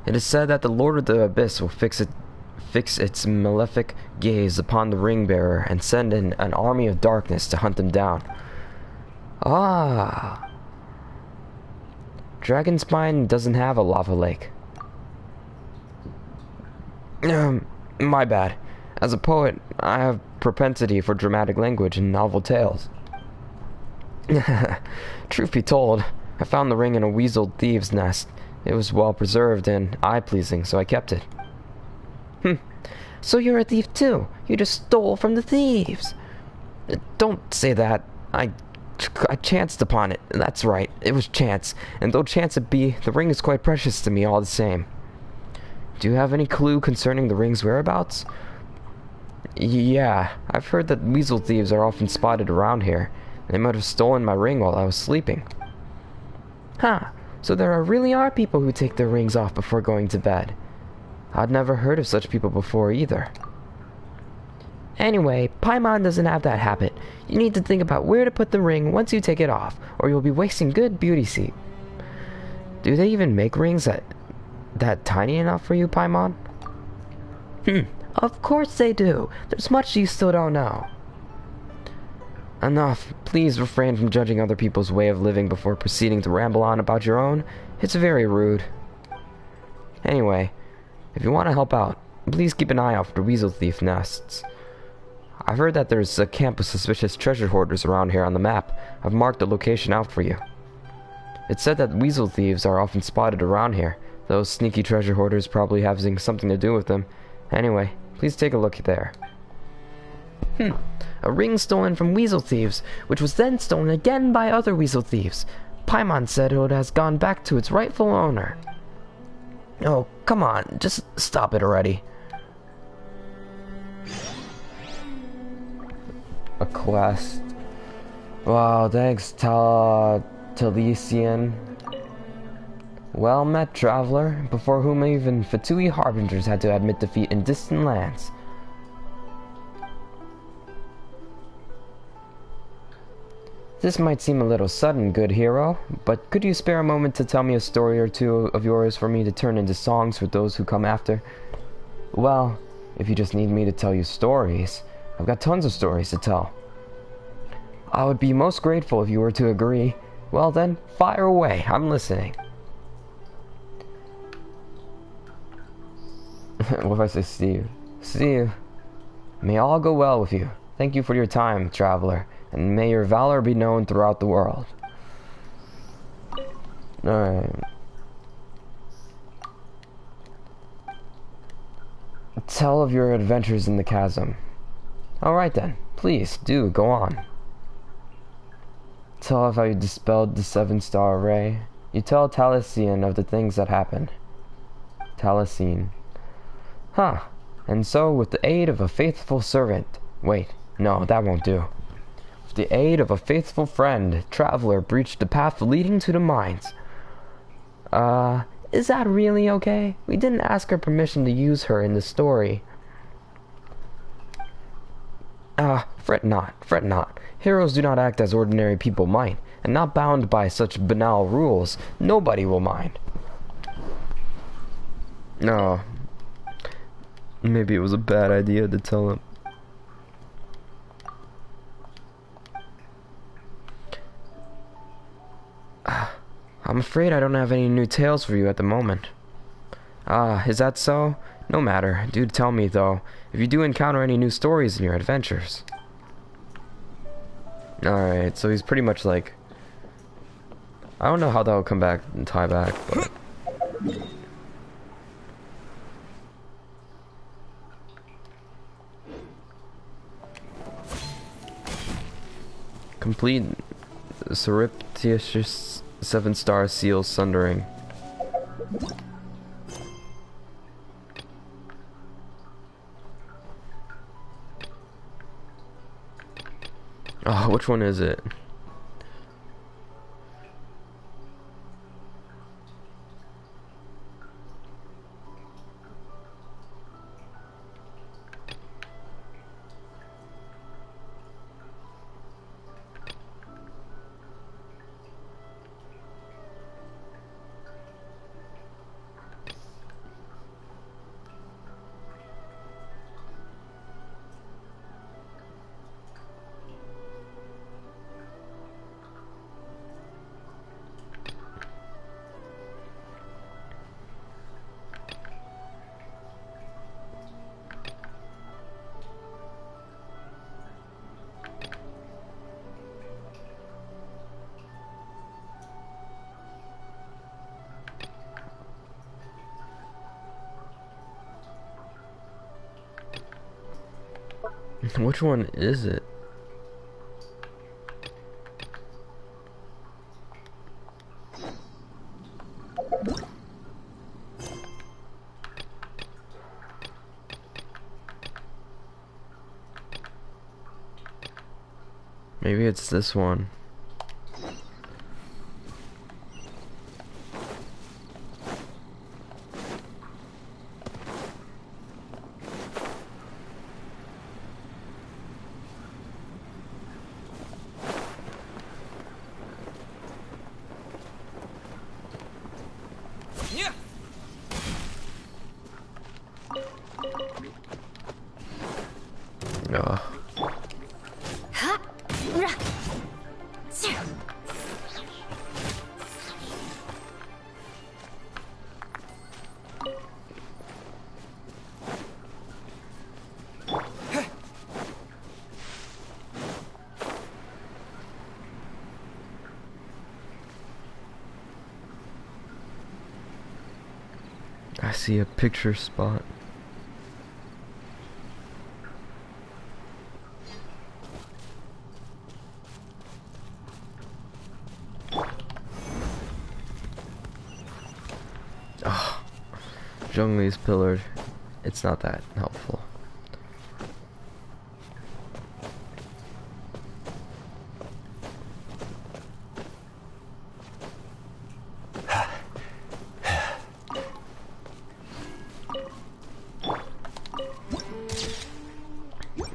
It is said that the Lord of the Abyss will fix its malefic gaze upon the ring bearer and send in an army of darkness to hunt them down. Ah! Dragonspine doesn't have a lava lake. My bad. As a poet, I have propensity for dramatic language and novel tales. Truth be told, I found the ring in a weaseled thieves' nest. It was well preserved and eye-pleasing, so I kept it. So you're a thief too? You just stole from the thieves? Don't say that. I chanced upon it. That's right, it was chance. And though chance it be, the ring is quite precious to me all the same. Do you have any clue concerning the ring's whereabouts? Yeah, I've heard that weasel thieves are often spotted around here. They might have stolen my ring while I was sleeping. Huh, so there really are people who take their rings off before going to bed. I'd never heard of such people before either. Anyway, Paimon doesn't have that habit. You need to think about where to put the ring once you take it off, or you'll be wasting good beauty sleep. Do they even make rings that tiny enough for you, Paimon? Of course they do. There's much you still don't know. Enough. Please refrain from judging other people's way of living before proceeding to ramble on about your own. It's very rude. Anyway, if you want to help out, please keep an eye out for weasel thief nests. I've heard that there's a camp of suspicious treasure hoarders around here on the map. I've marked the location out for you. It's said that weasel thieves are often spotted around here. Those sneaky treasure hoarders probably having something to do with them. Anyway, please take a look there. A ring stolen from weasel thieves, which was then stolen again by other weasel thieves. Paimon said it has gone back to its rightful owner. Oh, come on, just stop it already. A quest. Wow, thanks, Talisian. Well met, traveler, before whom even Fatui harbingers had to admit defeat in distant lands. This might seem a little sudden, good hero, but could you spare a moment to tell me a story or two of yours for me to turn into songs for those who come after? Well, if you just need me to tell you stories, I've got tons of stories to tell. I would be most grateful if you were to agree. Well then, fire away, I'm listening. What if I say Steve? Steve, may all go well with you. Thank you for your time, traveler, and may your valor be known throughout the world. Alright. Tell of your adventures in the chasm. Alright then, please, do, go on. Tell of how you dispelled the 7-star array. You tell Taliesin of the things that happened. Taliesin. Huh. And so, with the aid of a faithful servant... Wait, no, that won't do. With the aid of a faithful friend, Traveler breached the path leading to the mines. Is that really okay? We didn't ask her permission to use her in the story. Fret not, fret not. Heroes do not act as ordinary people might, and not bound by such banal rules, nobody will mind. No. Maybe it was a bad idea to tell him. I'm afraid I don't have any new tales for you at the moment. Is that so? No matter. Do tell me, though, if you do encounter any new stories in your adventures. Alright, so he's pretty much like... I don't know how that'll come back and tie back, but... Complete surreptitious 7-star seal sundering. Oh, which one is it? Which one is it? Maybe it's this one. Ugh. I see a picture spot. Oh, Zhongli's pillared. It's not that helpful.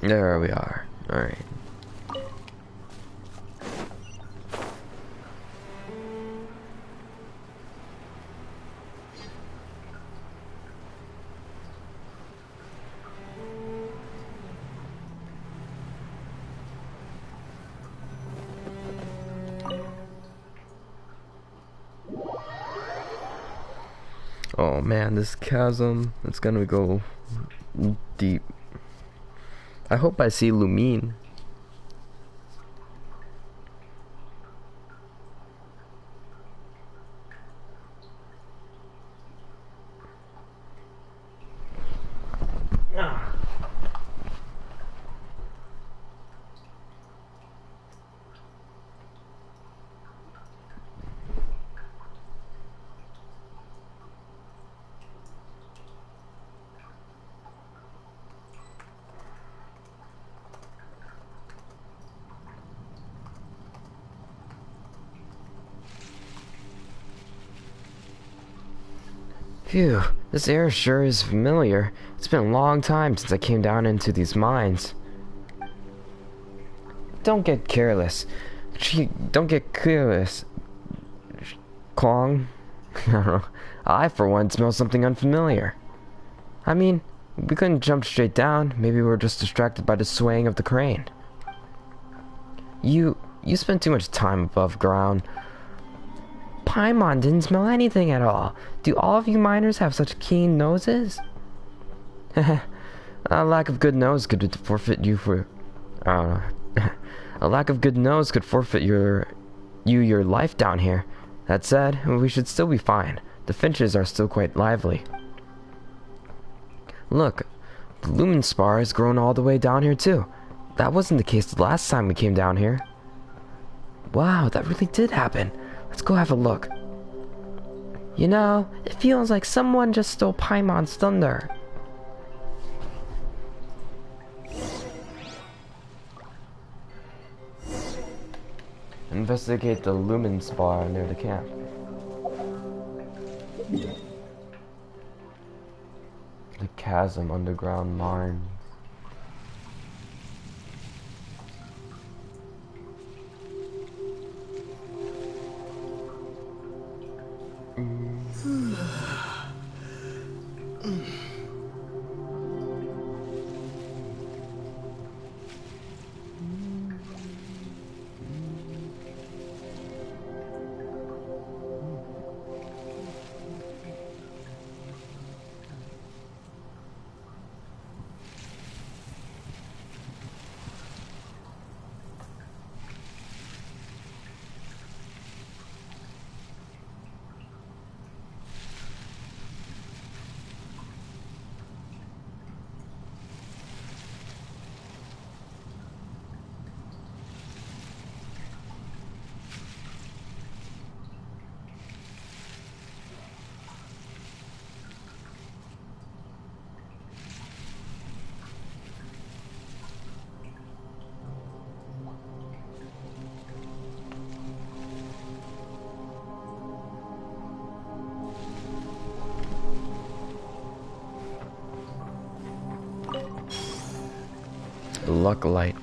There we are. Alright. Oh man, this chasm, it's gonna go deep. I hope I see Lumine. Phew, this air sure is familiar. It's been a long time since I came down into these mines. Don't get careless. Don't get careless, Kwong. I don't know. I, for one, smell something unfamiliar. I mean, we couldn't jump straight down. Maybe we were just distracted by the swaying of the crane. You spend too much time above ground. Paimon didn't smell anything at all. Do all of you miners have such keen noses? A lack of good nose could forfeit you for... a lack of good nose could forfeit your life down here. That said, we should still be fine. The finches are still quite lively. Look, the lumen spar has grown all the way down here too. That wasn't the case the last time we came down here. Wow, that really did happen. Let's go have a look. You know, it feels like someone just stole Paimon's thunder. Investigate the lumen spar near the camp. The Chasm underground mines. Luck light.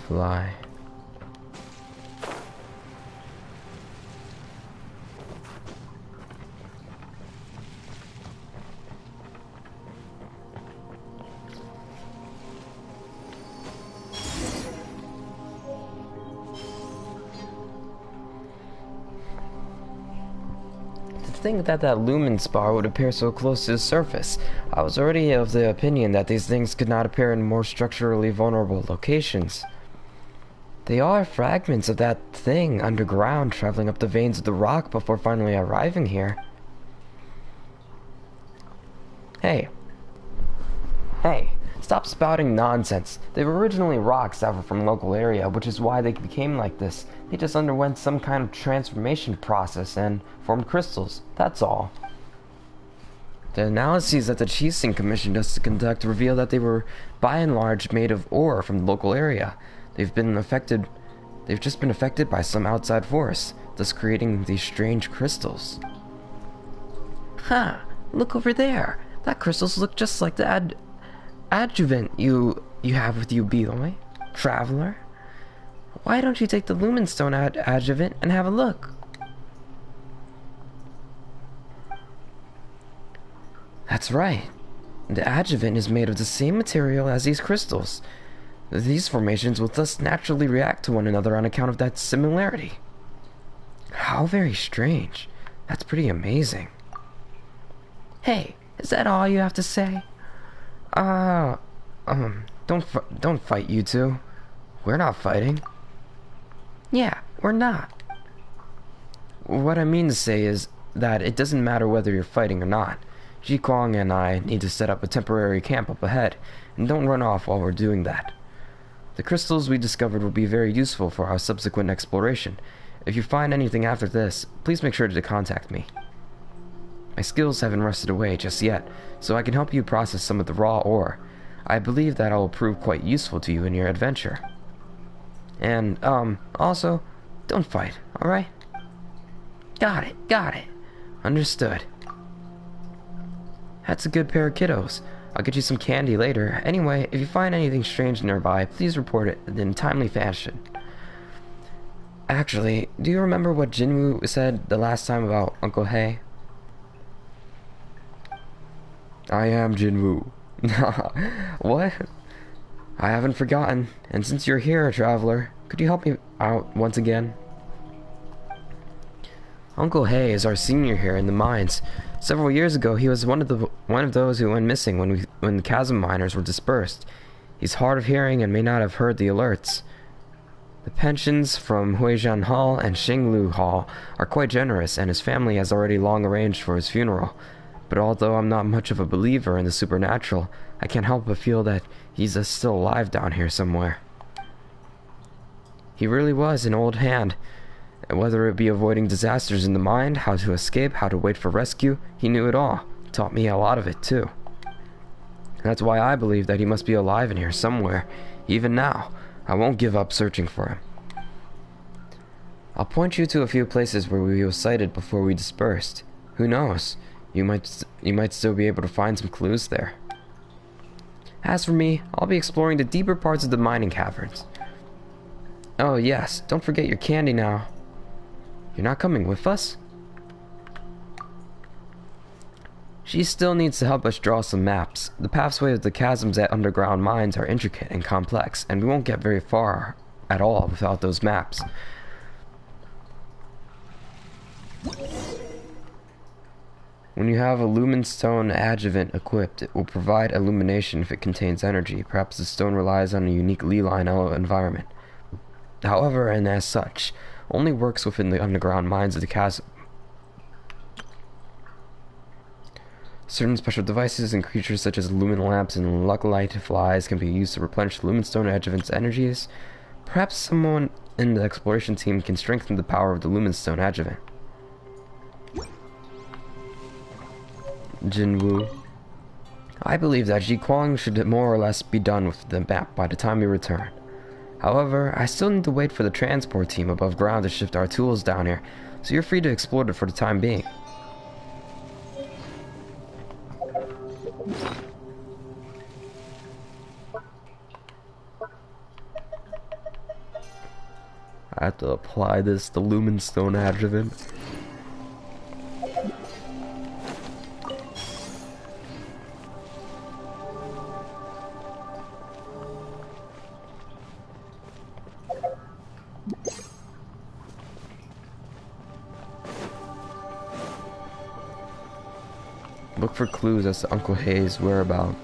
Fly. To think that lumen spar would appear so close to the surface. I was already of the opinion that these things could not appear in more structurally vulnerable locations. They are fragments of that thing underground, traveling up the veins of the rock before finally arriving here. Hey, stop spouting nonsense. They were originally rocks that were from local area, which is why they became like this. They just underwent some kind of transformation process and formed crystals, that's all. The analyses that the Chasm Commission does to conduct reveal that they were, by and large, made of ore from the local area. They've just been affected by some outside force, thus creating these strange crystals. Huh, look over there. That crystals look just like the adjuvant you have with you, Beeloy, traveler. Why don't you take the Lumenstone adjuvant and have a look? That's right. The adjuvant is made of the same material as these crystals. These formations will thus naturally react to one another on account of that similarity. How very strange. That's pretty amazing. Hey, is that all you have to say? Don't fight, you two. We're not fighting. Yeah, we're not. What I mean to say is that it doesn't matter whether you're fighting or not. Ji Kwong and I need to set up a temporary camp up ahead, and don't run off while we're doing that. The crystals we discovered will be very useful for our subsequent exploration. If you find anything after this, please make sure to contact me. My skills haven't rusted away just yet, so I can help you process some of the raw ore. I believe that will prove quite useful to you in your adventure. And, also, don't fight, alright? Got it. Understood. That's a good pair of kiddos. I'll get you some candy later. Anyway, if you find anything strange nearby, please report it in a timely fashion. Actually, do you remember what Jinwoo said the last time about Uncle Hae? I am Jinwoo. What? I haven't forgotten. And since you're here, traveler, could you help me out once again? Uncle Hae is our senior here in the mines. Several years ago, he was one of those who went missing when the Chasm miners were dispersed. He's hard of hearing and may not have heard the alerts. The pensions from Huijian Hall and Xinglu Hall are quite generous, and his family has already long arranged for his funeral. But although I'm not much of a believer in the supernatural, I can't help but feel that he's still alive down here somewhere. He really was an old hand. Whether it be avoiding disasters in the mine, how to escape, how to wait for rescue, he knew it all. Taught me a lot of it, too. That's why I believe that he must be alive in here somewhere. Even now, I won't give up searching for him. I'll point you to a few places where we were sighted before we dispersed. Who knows? You might still be able to find some clues there. As for me, I'll be exploring the deeper parts of the mining caverns. Oh yes, don't forget your candy now. You're not coming with us? She still needs to help us draw some maps. The pathway of the chasms at underground mines are intricate and complex, and we won't get very far at all without those maps. When you have a lumen stone adjuvant equipped, it will provide illumination if it contains energy. Perhaps the stone relies on a unique Li-line environment. However, and as such, only works within the underground mines of the chasm. Certain special devices and creatures such as lumen lamps and luck-light flies can be used to replenish the lumen stone adjuvant's energies. Perhaps someone in the exploration team can strengthen the power of the lumen stone adjuvant. Jinwoo. I believe that Ji Kwang should more or less be done with the map by the time we return. However, I still need to wait for the transport team above ground to shift our tools down here, so you're free to explore it for the time being. I have to apply this to lumen stone adjuvant. Look for clues as to Uncle Hae's whereabouts.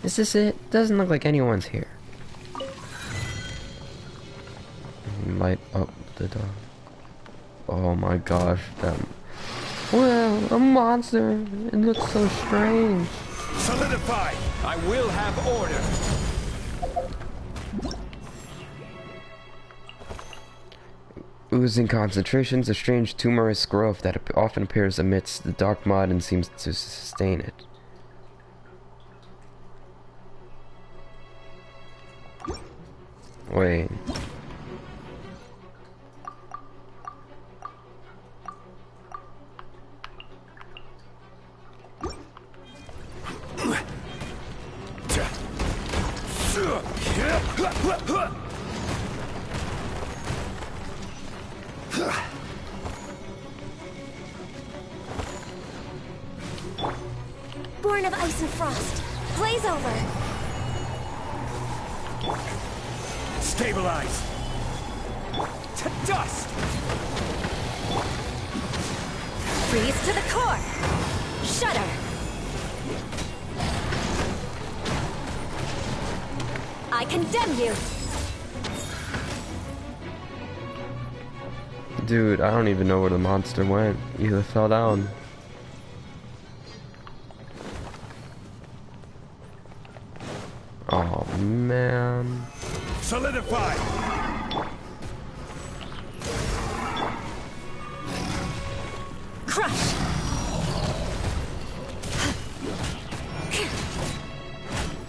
Is this it? Doesn't look like anyone's here. Light up the dog. Oh my gosh, that. Well, a monster. It looks so strange. Solidify! I will have order! Oozing concentrations, a strange tumorous growth that often appears amidst the dark mud and seems to sustain it. Wait. Born of ice and frost. Blaze over. Stabilize! To dust! Freeze to the core. Shudder. I condemn you. Dude, I don't even know where the monster went. Either fell down. Oh man. Solidify! Crush.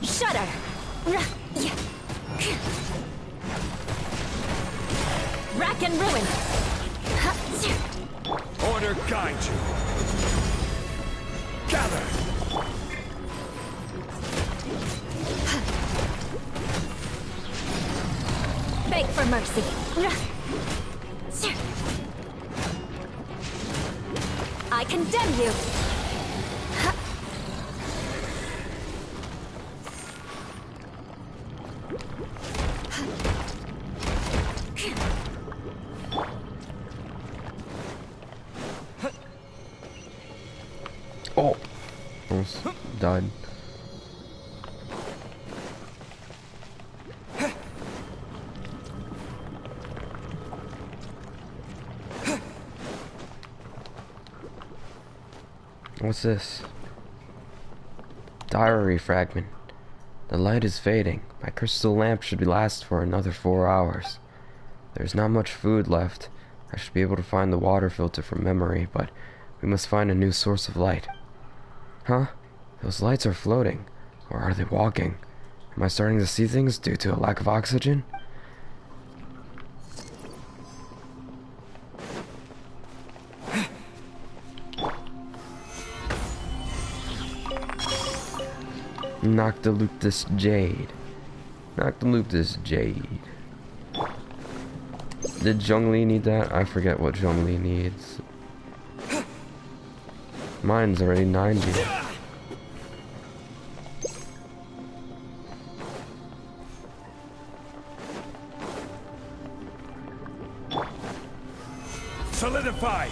Shudder. Gather! Beg for mercy. I condemn you. Oh, almost died. What's this? Diary fragment. The light is fading. My crystal lamp should last for another 4 hours. There's not much food left. I should be able to find the water filter from memory, but we must find a new source of light. Huh? Those lights are floating. Or are they walking? Am I starting to see things due to a lack of oxygen? Noctiluctus Jade. Noctiluctus Jade. Did Zhongli need that? I forget what Zhongli needs. Mine's already 90. Solidify!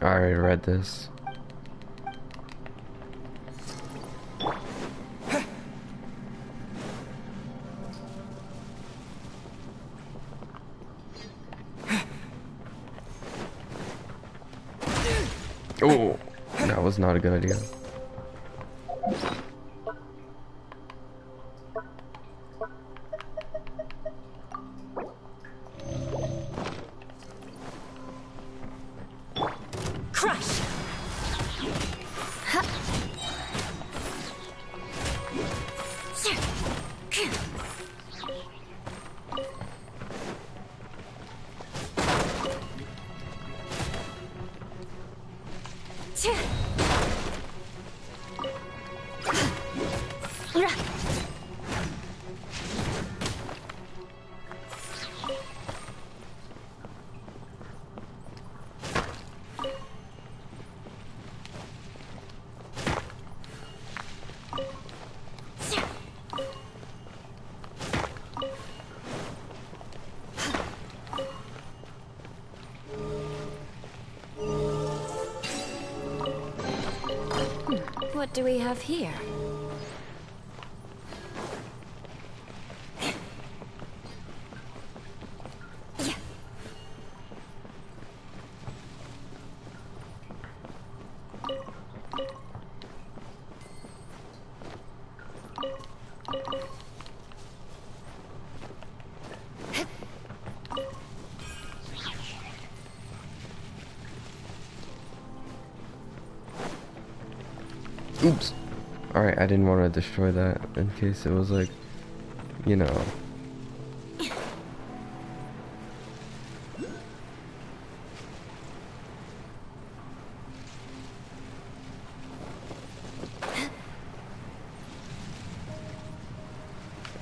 I already read this. Oh, that was not a good idea. Crush. What do we have here? Oops. Alright, I didn't want to destroy that in case it was like, you know. I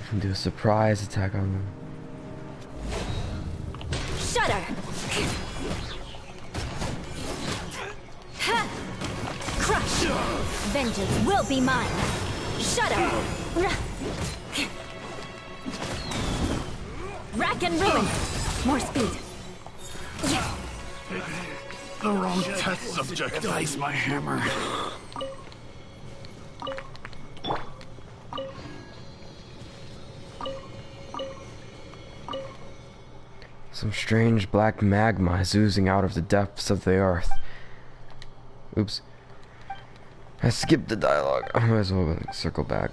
can do a surprise attack on them. Shudder. Crush. Vengeance will be mine. Shudder. Rack and ruin. More speed. The wrong test subject. Device my hammer. Some strange black magma is oozing out of the depths of the earth. Oops. I skipped the dialogue. I might as well circle back.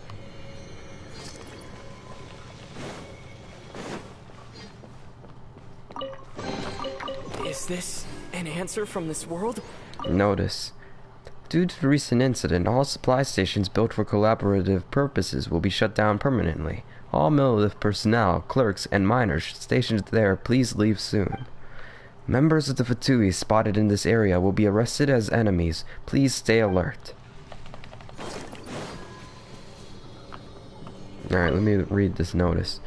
Is this an answer from this world? Notice. Due to the recent incident, all supply stations built for collaborative purposes will be shut down permanently. All Millilith personnel, clerks, and miners stationed there, please leave soon. Members of the Fatui spotted in this area will be arrested as enemies. Please stay alert. Alright, let me read this notice.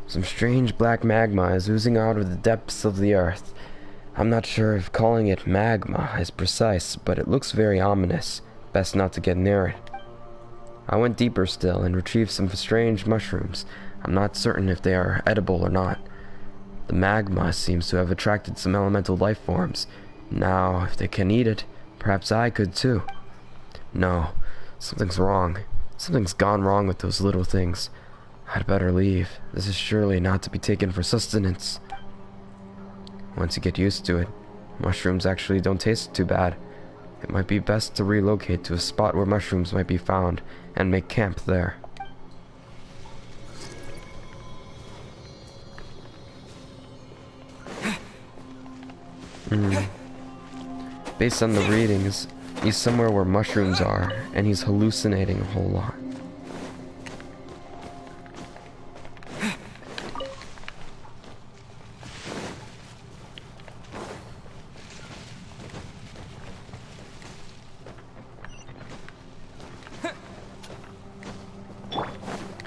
Some strange black magma is oozing out of the depths of the earth. I'm not sure if calling it magma is precise, but it looks very ominous. Best not to get near it. I went deeper still and retrieved some strange mushrooms. I'm not certain if they are edible or not. The magma seems to have attracted some elemental life forms. Now, if they can eat it, perhaps I could too. No, something's wrong. Something's gone wrong with those little things. I'd better leave. This is surely not to be taken for sustenance. Once you get used to it, mushrooms actually don't taste too bad. It might be best to relocate to a spot where mushrooms might be found and make camp there. Based on the readings, he's somewhere where mushrooms are, and he's hallucinating a whole lot.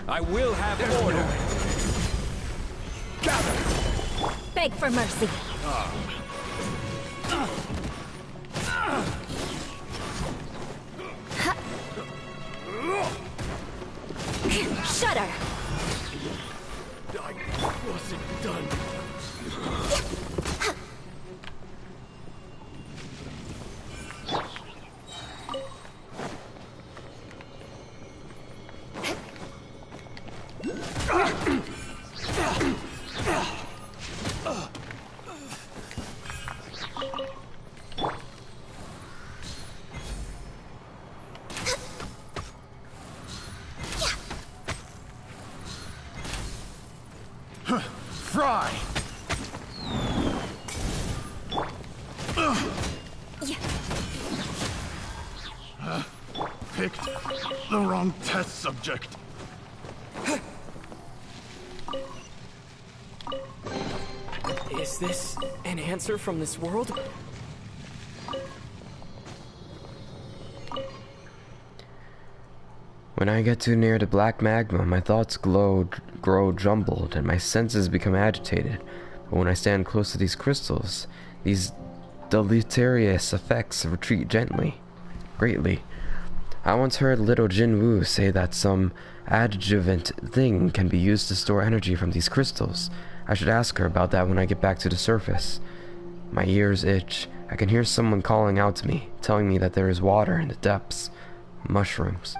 I will have order. Beg for mercy. Shudder. I wasn't done. Fry! Picked the wrong test subject. Is this an answer from this world? When I get too near to black magma, my thoughts grow jumbled and my senses become agitated. But when I stand close to these crystals, these deleterious effects retreat greatly. I once heard little Jin Woo say that some adjuvant thing can be used to store energy from these crystals. I should ask her about that when I get back to the surface. My ears itch. I can hear someone calling out to me, telling me that there is water in the depths. Mushrooms.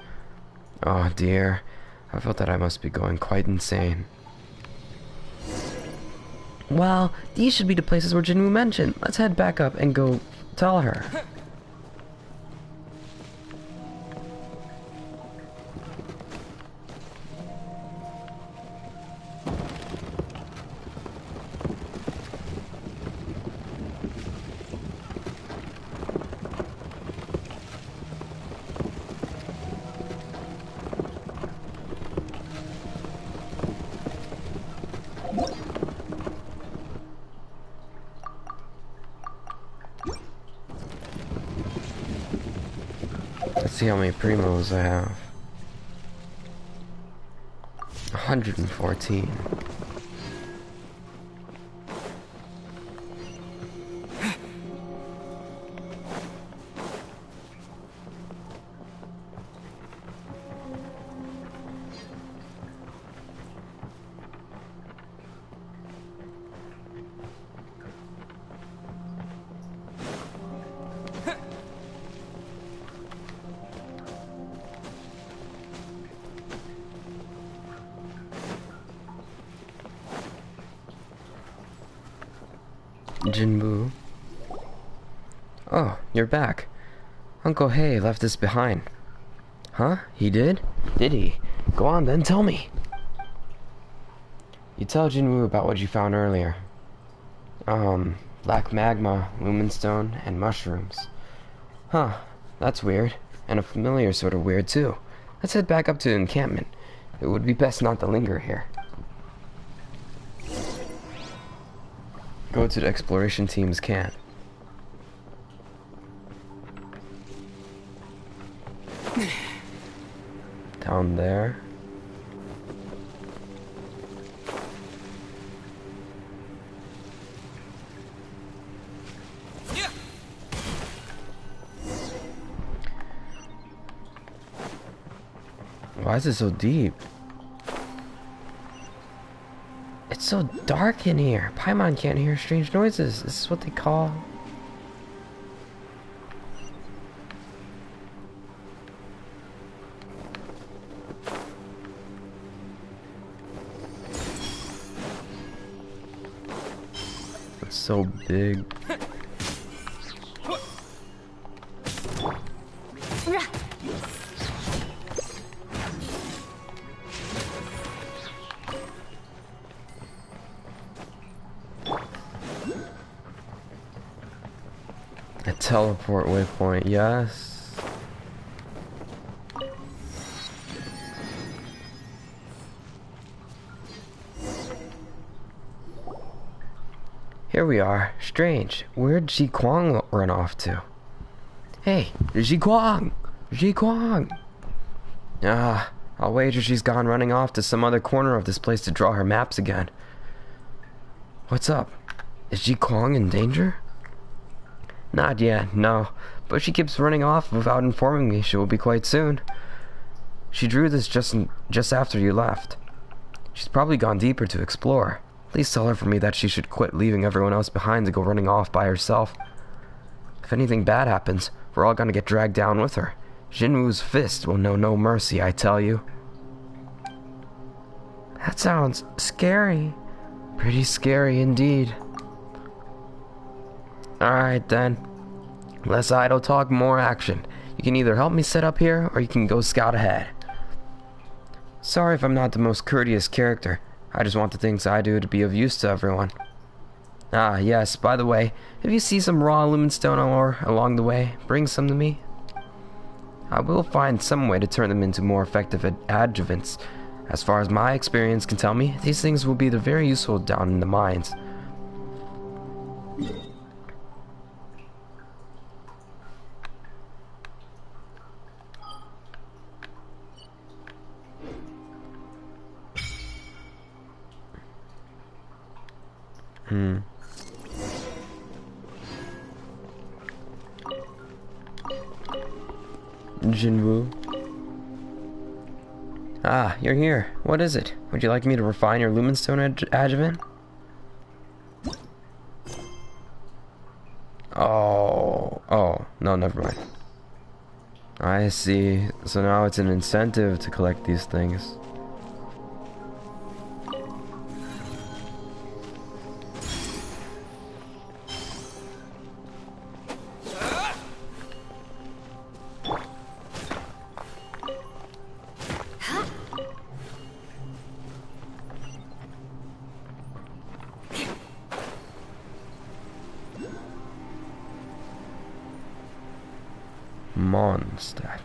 Oh dear, I felt that I must be going quite insane. Well, these should be the places where Jinwoo mentioned. Let's head back up and go tell her. Let's see how many primos I have. 114. Jinbu. Oh, you're back. Uncle Hay left this behind. Huh? He did? Did he? Go on then, tell me. You tell Jinwu about what you found earlier. Black magma, lumenstone, and mushrooms. Huh, that's weird. And a familiar sort of weird too. Let's head back up to the encampment. It would be best not to linger here. Go to the exploration team's camp. Down there. Why is it so deep? It's so dark in here. Paimon can't hear strange noises. This is what they call... It's so big. A teleport waypoint, yes. Here we are. Strange. Where'd Ji Kwang run off to? Hey, Ji Kwang! Ji Kwang! Ah, I'll wager she's gone running off to some other corner of this place to draw her maps again. What's up? Is Ji Kwang in danger? Not yet, no. But she keeps running off without informing me she will be quite soon. She drew this just after you left. She's probably gone deeper to explore. Please tell her for me that she should quit leaving everyone else behind to go running off by herself. If anything bad happens, we're all gonna get dragged down with her. Jinwoo's fist will know no mercy, I tell you. That sounds scary. Pretty scary indeed. Alright then. Less idle talk, more action. You can either help me set up here, or you can go scout ahead. Sorry if I'm not the most courteous character. I just want the things I do to be of use to everyone. Ah, yes, by the way, if you see some raw lumenstone ore along the way, bring some to me. I will find some way to turn them into more effective adjuvants. As far as my experience can tell me, these things will be very useful down in the mines. Jinwoo. Ah, you're here. What is it? Would you like me to refine your lumenstone adjuvant? Oh, no, never mind. I see. So now it's an incentive to collect these things. Mondstadt.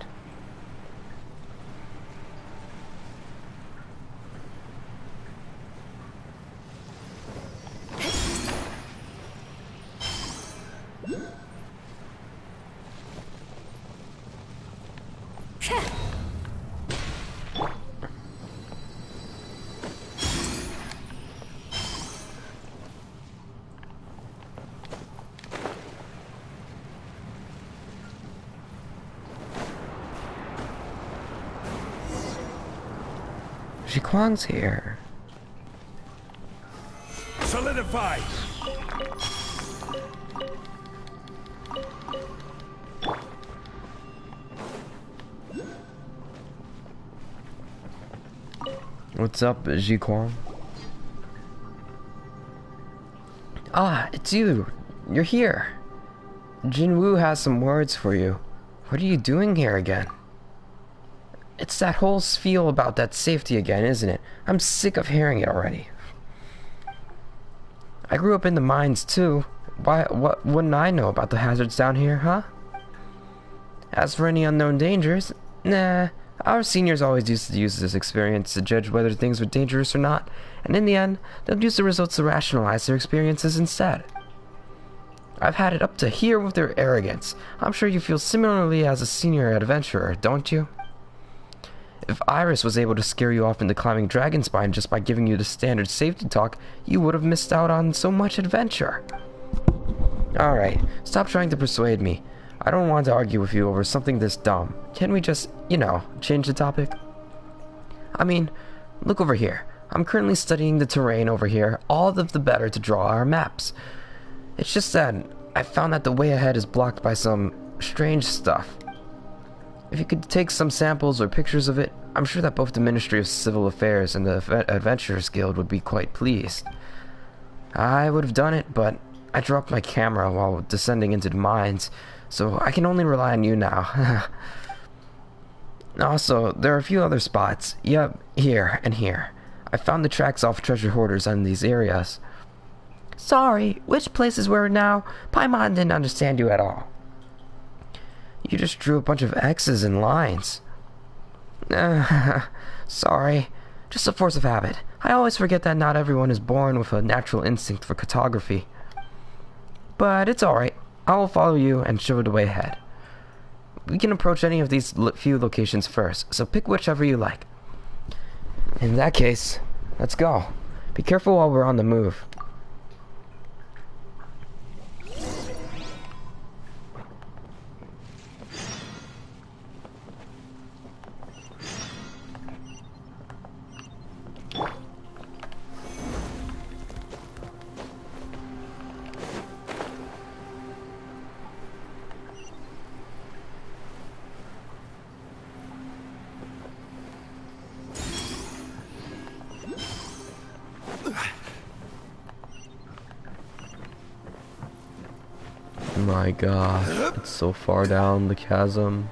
Ji Kwang's here. Solidify! What's up, Ji Kwang? Ah, it's you. You're here. Jinwoo has some words for you. What are you doing here again? It's that whole spiel about that safety again, isn't it? I'm sick of hearing it already. I grew up in the mines too. What wouldn't I know about the hazards down here, huh? As for any unknown dangers, nah, Our seniors always used to use this experience to judge whether things were dangerous or not, and in the end, they'll use the results to rationalize their experiences instead. I've had it up to here with their arrogance. I'm sure you feel similarly as a senior adventurer, don't you? If Iris was able to scare you off into climbing Dragonspine just by giving you the standard safety talk, you would have missed out on so much adventure. Alright, stop trying to persuade me. I don't want to argue with you over something this dumb. Can't we just, change the topic? I mean, look over here. I'm currently studying the terrain over here, all of the better to draw our maps. It's just that I found that the way ahead is blocked by some strange stuff. If you could take some samples or pictures of it, I'm sure that both the Ministry of Civil Affairs and the Adventurers Guild would be quite pleased. I would have done it, but I dropped my camera while descending into the mines, so I can only rely on you now. Also, there are a few other spots. Yep, here and here. I found the tracks off treasure hoarders in these areas. Sorry, which places were it now? Paimon didn't understand you at all. You just drew a bunch of X's and lines. Sorry. Just a force of habit. I always forget that not everyone is born with a natural instinct for cartography. But it's alright. I will follow you and show the way ahead. We can approach any of these few locations first, so pick whichever you like. In that case, let's go. Be careful while we're on the move. My god, it's so far down the chasm.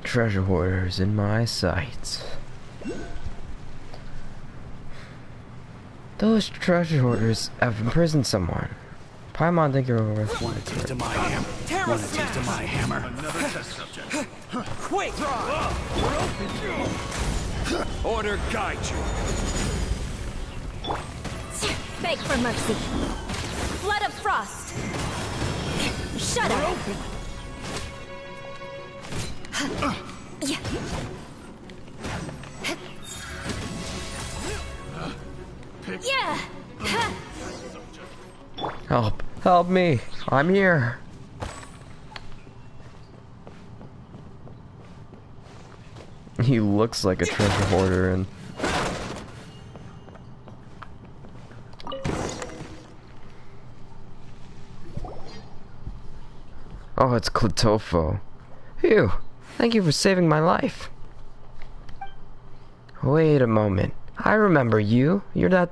Treasure hoarders in my sights. Those treasure hoarders have imprisoned someone. Paimon, think you're over. Want a taste of my hammer? Want a taste of my hammer? Another test subject. Quick! Order guide you. Beg for mercy. Flood of frost. Shut up. Yeah. Help! Help me! I'm here! He looks like a treasure hoarder and... Oh, it's Clitofo. Phew! Thank you for saving my life. Wait a moment. I remember you. You're that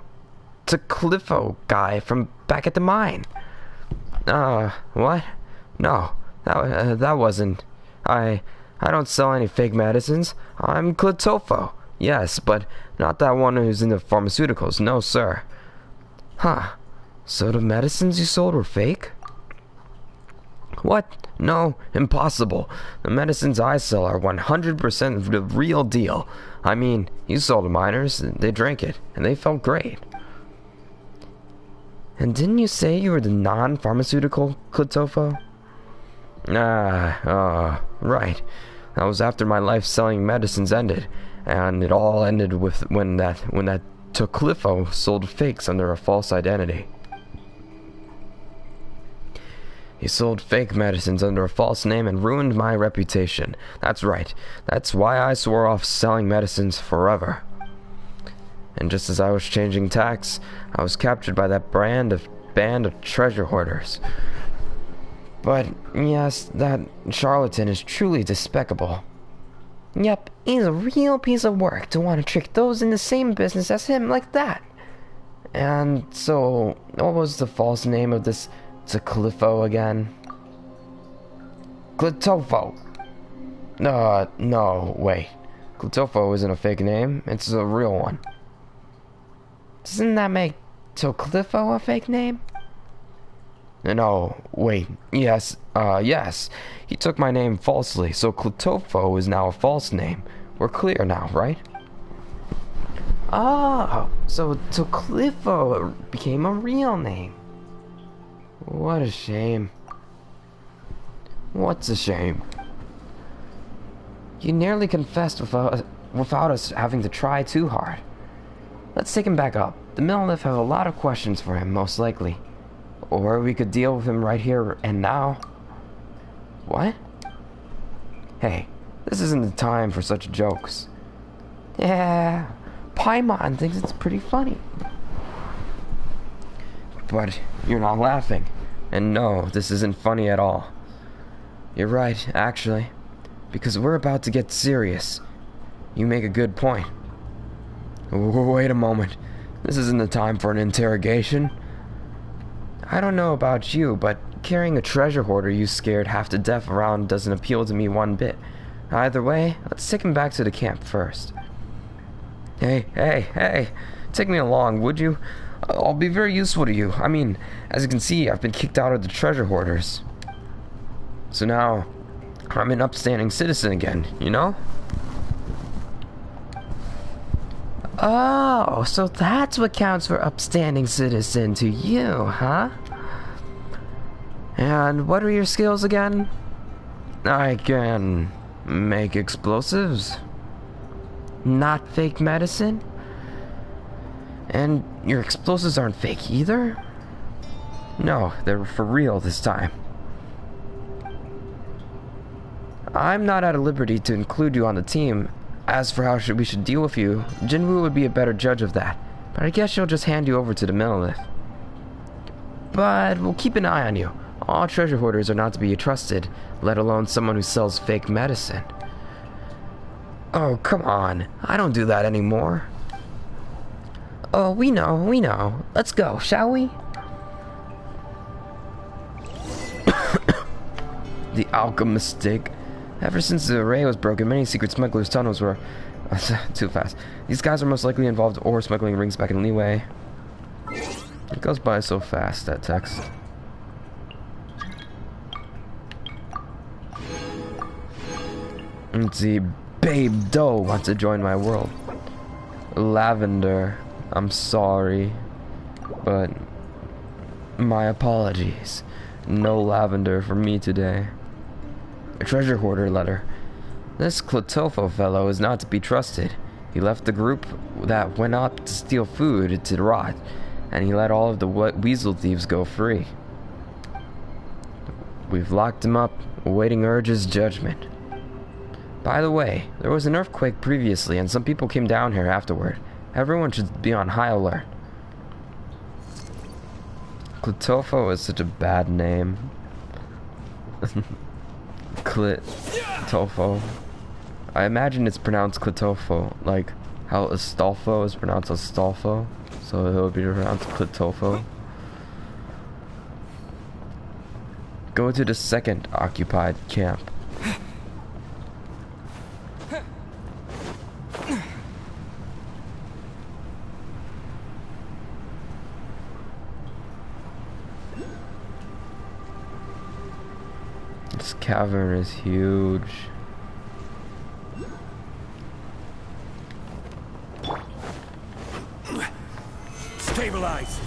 Cliffo guy from back at the mine. What? No, that wasn't. I don't sell any fake medicines. I'm Clitofo. Yes, but not that one who's into pharmaceuticals. No, sir. Huh. So the medicines you sold were fake? What? No, impossible. The medicines I sell are 100% the real deal. I mean, you sold to miners, they drank it, and they felt great. And didn't you say you were the non-pharmaceutical Clitofo? Right. That was after my life selling medicines ended, and it all ended with when that Toclifo sold fakes under a false identity. He sold fake medicines under a false name and ruined my reputation. That's right. That's why I swore off selling medicines forever. And just as I was changing tacks, I was captured by that band of treasure hoarders. But yes, that charlatan is truly despicable. Yep, he's a real piece of work to want to trick those in the same business as him like that. And so, what was the false name of this Toclifo again? Clitofo. No, wait. Clitofo isn't a fake name, it's a real one. Doesn't that make Toclifo a fake name? No, wait. Yes. He took my name falsely, so Clitofo is now a false name. We're clear now, right? Oh, so Toclifo became a real name. What a shame. What's a shame? You nearly confessed without us having to try too hard. Let's take him back up. The Millilith have a lot of questions for him, most likely. Or we could deal with him right here and now. What? Hey, this isn't the time for such jokes. Yeah, Paimon thinks it's pretty funny. But you're not laughing. And no, this isn't funny at all. You're right, actually. Because we're about to get serious. You make a good point. Wait a moment. This isn't the time for an interrogation. I don't know about you, but carrying a treasure hoarder you scared half to death around doesn't appeal to me one bit. Either way, let's take him back to the camp first. Hey, take me along, would you? I'll be very useful to you. I mean, as you can see, I've been kicked out of the treasure hoarders. So now, I'm an upstanding citizen again, you know? Oh, so that's what counts for upstanding citizen to you, huh? And what are your skills again? I can make explosives. Not fake medicine? And your explosives aren't fake either? No, they're for real this time. I'm not at liberty to include you on the team. As for how we should deal with you, Jinwoo would be a better judge of that, but I guess she'll just hand you over to the Millilith. But we'll keep an eye on you. All treasure hoarders are not to be trusted, let alone someone who sells fake medicine. Oh, come on. I don't do that anymore. Oh, we know. Let's go, shall we? The alchemist mistake. Ever since the array was broken, many secret smugglers' tunnels were... too fast. These guys are most likely involved ore smuggling rings back in Leeway. It goes by so fast, that text. Let's see. Babe Doe wants to join my world. Lavender. I'm sorry. But... my apologies. No lavender for me today. A treasure hoarder letter. This Clitofo fellow is not to be trusted. He left the group that went up to steal food to rot, and he let all of the weasel thieves go free. We've locked him up, awaiting Urge's judgment. By the way, there was an earthquake previously, and some people came down here afterward. Everyone should be on high alert. Clitofo is such a bad name. Clitofo. I imagine it's pronounced Clitofo, like how Astolfo is pronounced Astolfo, so it would be pronounced Clitofo. Go to the second occupied camp. This cavern is huge. Stabilize.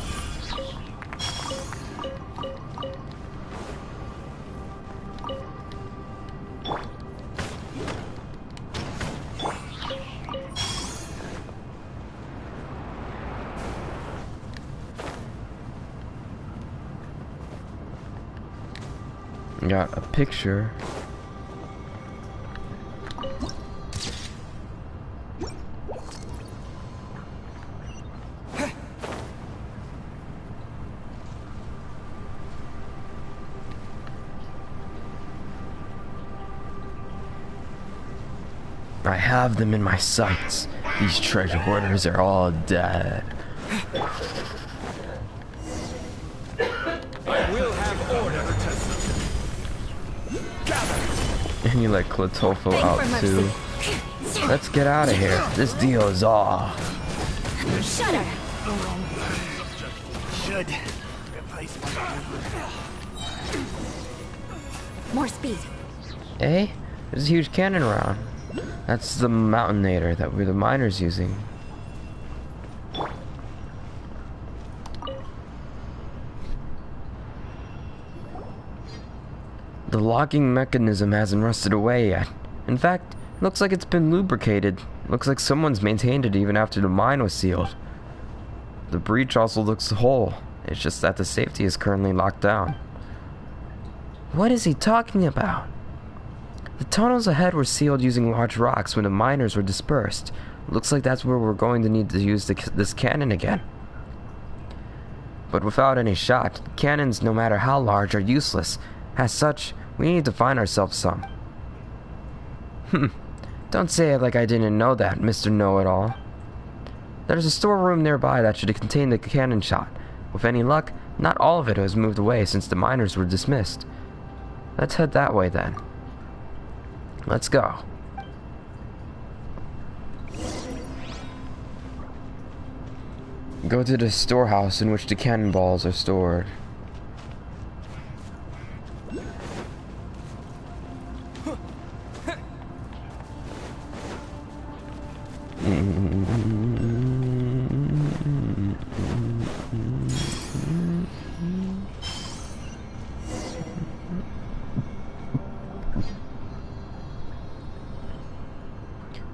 Got a picture. I have them in my sights. These treasure hoarders are all dead. We'll have order. And you let Clotofo Beg out for mercy. too. Let's get out of here. This deal is off. Shudder. Should replace my More speed. Eh? There's a huge cannon around. That's the Mountainator that the miners using. The locking mechanism hasn't rusted away yet. In fact, it looks like it's been lubricated. Looks like someone's maintained it even after the mine was sealed. The breach also looks whole. It's just that the safety is currently locked down. What is he talking about? The tunnels ahead were sealed using large rocks when the miners were dispersed. Looks like that's where we're going to need to use this cannon again. But without any shot, cannons, no matter how large, are useless. As such, we need to find ourselves some. Don't say it like I didn't know that, Mr. Know-It-All. There's a storeroom nearby that should contain the cannon shot. With any luck, not all of it has moved away since the miners were dismissed. Let's head that way then. Let's go. Go to the storehouse in which the cannonballs are stored.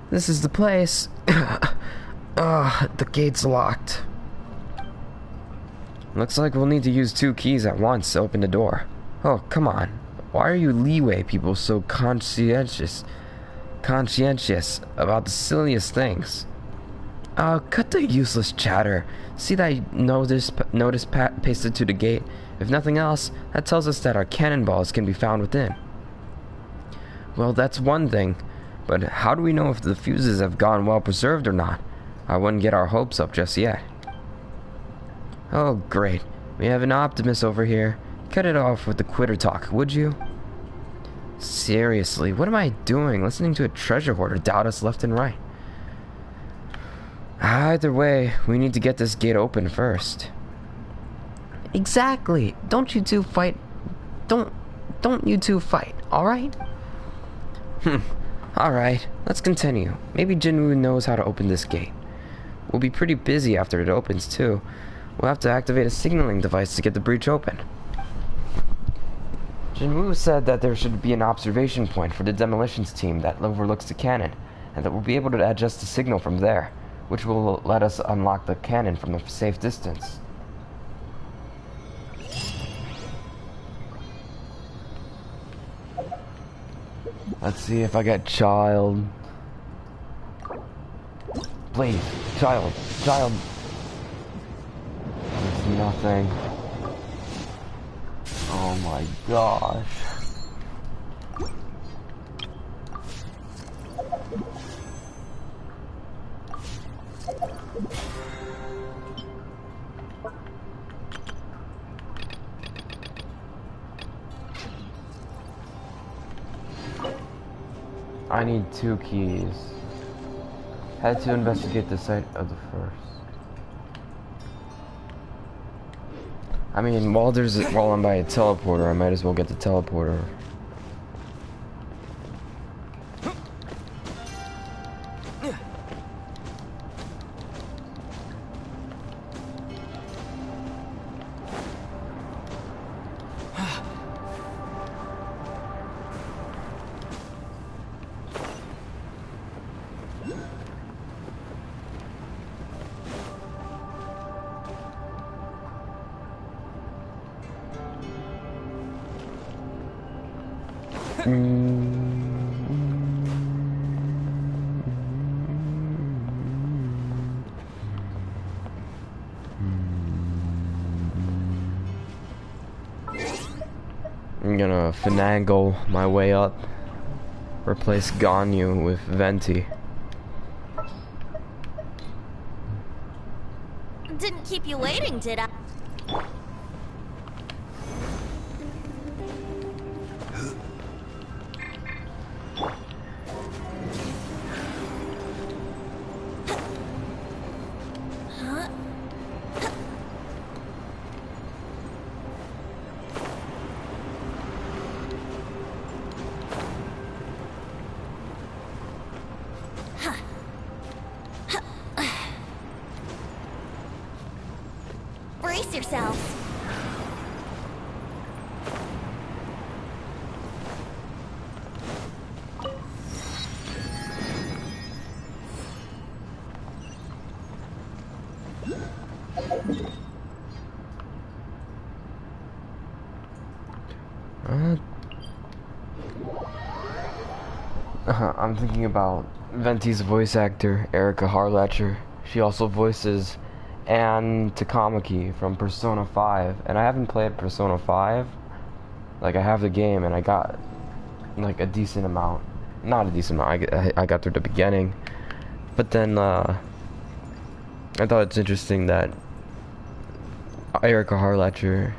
This is the place. The gate's locked. Looks like we'll need to use 2 keys at once to open the door. Oh, come on. Why are you leeway people so conscientious about the silliest things? Cut the useless chatter. See that notice pasted to the gate? If nothing else, that tells us that our cannonballs can be found within. Well, that's one thing. But how do we know if the fuses have gone well preserved or not? I wouldn't get our hopes up just yet. Oh, great. We have an optimist over here. Cut it off with the quitter talk, would you? Seriously, what am I doing listening to a treasure hoarder doubt us left and right? Either way, we need to get this gate open first. Exactly. Don't you two fight. Don't you two fight, alright? Alright, let's continue. Maybe Jinwoo knows how to open this gate. We'll be pretty busy after it opens, too. We'll have to activate a signaling device to get the breach open. Jinwoo said that there should be an observation point for the demolitions team that overlooks the cannon, and that we'll be able to adjust the signal from there, which will let us unlock the cannon from a safe distance. Let's see if I get child. Please, child. There's nothing. Oh my gosh. I need 2 keys. Had to investigate the site of the first. I mean, while I'm by a teleporter, I might as well get the teleporter. I'm gonna finagle my way up. Replace Ganyu with Venti. Didn't keep you waiting, did I? Brace yourselves. I'm thinking about Venti's voice actor, Erica Harlacher. She also voices Anne Takamaki from Persona 5, and I haven't played Persona 5. Like, I have the game, and I got, like, a decent amount. Not a decent amount, I got through the beginning. But then, I thought it's interesting that Erica Harlacher,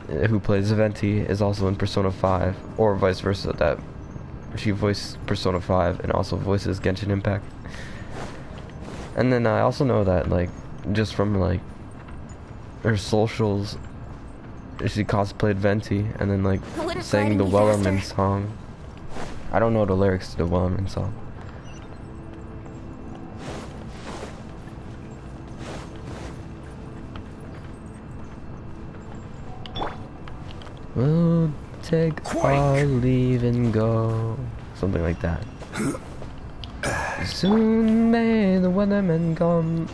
who plays Venti, is also in Persona 5, or vice versa, that she voiced Persona 5 and also voices Genshin Impact. And then I also know that, like, just from, like, her socials, she cosplayed Venti and then, like, sang the Wellerman song. I don't know the lyrics to the Wellerman song. We'll take our leave and go. Something like that. Soon may the weathermen come,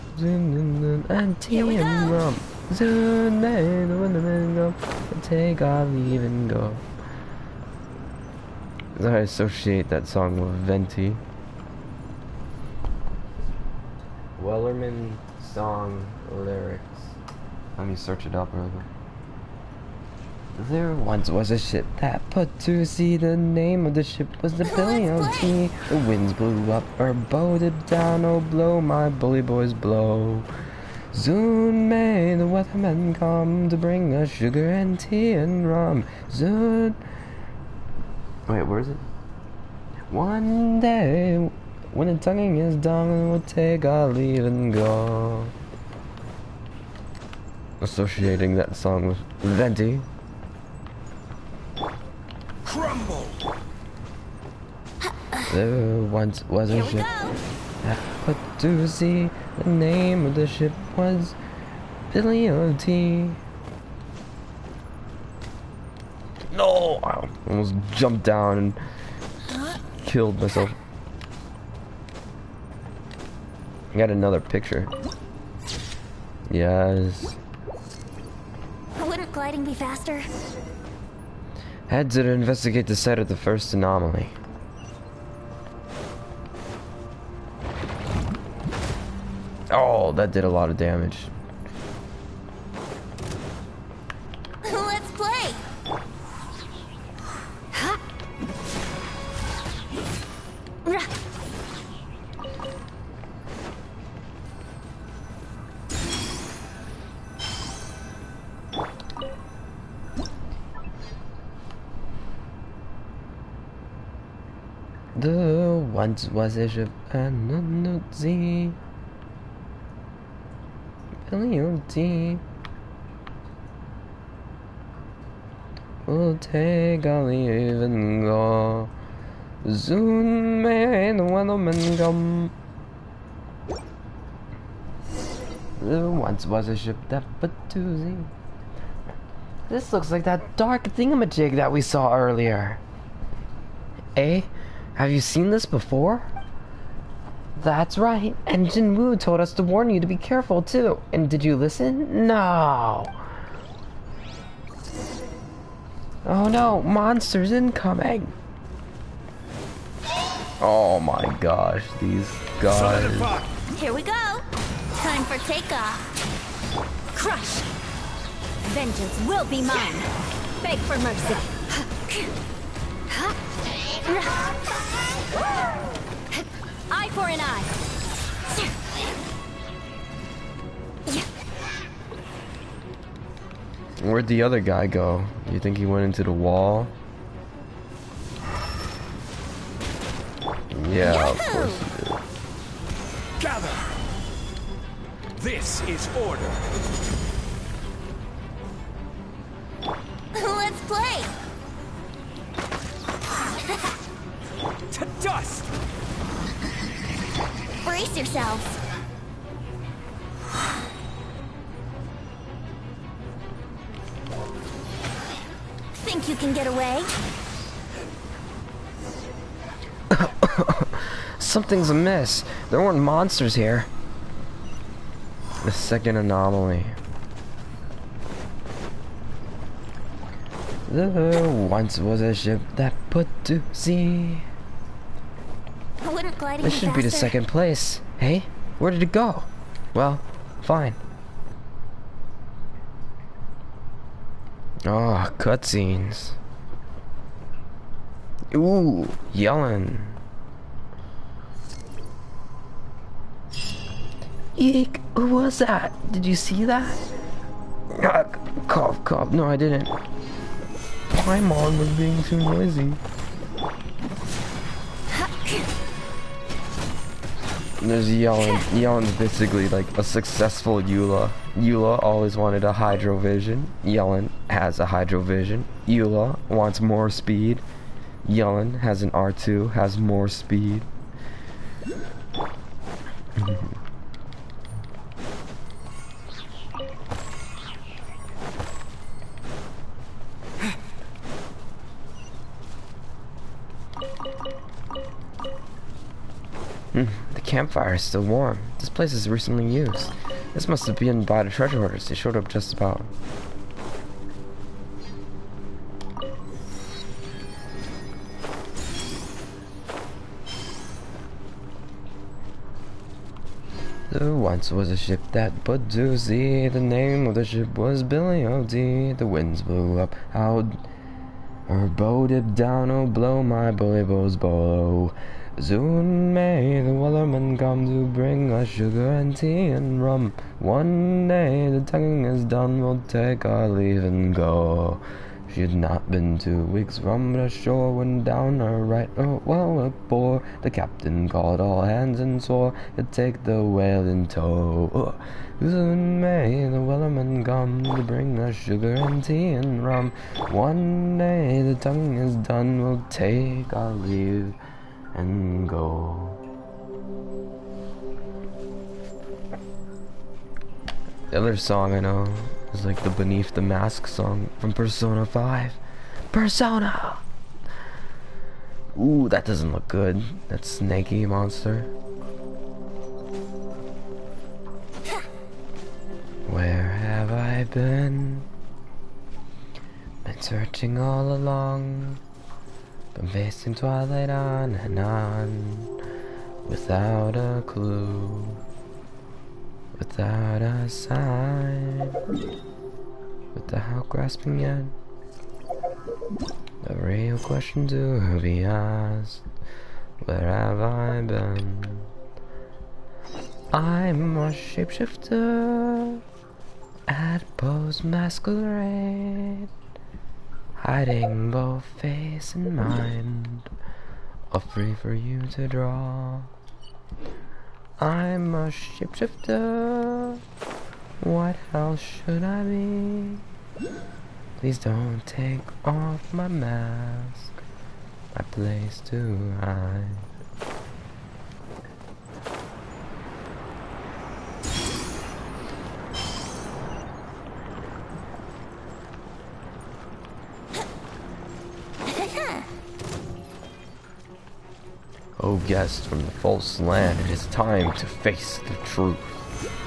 and tea and rum. Soon may the weathermen come, and take our leave and go. I associate that song with Venti. Wellerman song lyrics. Let me search it up real quick. There once was a ship that put to sea. The name of the ship was the Billy O.T. The winds blew up our boat down. Oh, blow, my bully boys, blow. Soon may the weathermen come to bring us sugar and tea and rum. Soon. Wait, where is it? One day, when the tonguing is done, we'll take our leave and go. Associating that song with Venti. Crumble! There once was a ship that put to sea. The name of the ship was Billy O.T. No! I almost jumped down and killed myself. I got another picture. Yes. Wouldn't gliding be faster? Head to investigate the site of the first anomaly. Oh, that did a lot of damage. Let's play! There once was a ship and no sea. Billy O.T. We'll take our leave and go. Soon may the weathermen come. There once was a ship that put to sea. This looks like that dark thingamajig that we saw earlier. Eh? Have you seen this before? That's right, and Jinwoo told us to warn you to be careful too. And did you listen? No! Oh no, monsters incoming! Oh my gosh, these guys. Solidify! Here we go. Time for takeoff. Crush. Vengeance will be mine. Beg for mercy. Eye for an eye. Where'd the other guy go? You think he went into the wall? Yeah, of course he did. Gather! This is order. Let's play. To dust! Brace yourselves. Think you can get away? Something's amiss. There weren't monsters here. The second anomaly. There once was a ship that put to sea. Wouldn't gliding This should be the faster? second place. Hey, where did it go? Well, fine. Oh, cutscenes. Ooh, yelling. Eek, who was that? Did you see that? Cough, cough. No, I didn't. Paimon was being too noisy. There's yelling. Yelling's basically like a successful Eula. Eula always wanted a Hydrovision. Yelling has a Hydrovision. Eula wants more speed. Yelling has an R2, has more speed. The campfire is still warm. This place is recently used. This must have been by the treasure hoarders. They showed up just about. There once was a ship that put to sea. The name of the ship was Billy O.D. The winds blew up, howled. Her bow dipped down, oh blow my bully bows blow. Soon may the wellerman come to bring us sugar and tea and rum. One day the tonguing is done, we'll take our leave and go. She had not been 2 weeks from the shore when down her right well it bore. The captain called all hands and swore he'd take the whale in tow. Soon may the wellerman come to bring us sugar and tea and rum. One day the tonguing is done, we'll take our leave and go. The other song I know is like the Beneath the Mask song from Persona 5. Persona! Ooh, that doesn't look good. That snaky monster. Where have I been? Been searching all along. Been facing twilight on and on, without a clue, without a sign, without grasping yet. The real question to be asked, where have I been? I'm a shapeshifter at Poe's masquerade, hiding both face and mind, all free for you to draw. I'm a shapeshifter, what else should I be? Please don't take off my mask, my place to hide. Oh guest from the false land, it is time to face the truth.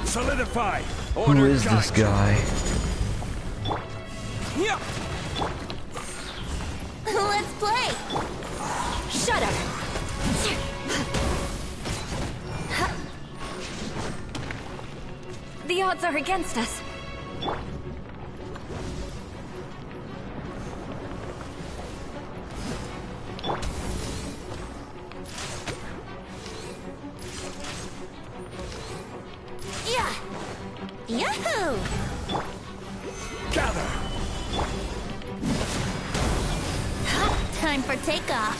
Solidify! Who is this guy? Let's play. Shut up. The odds are against us. Yeah! Yahoo! Gather! Time for takeoff.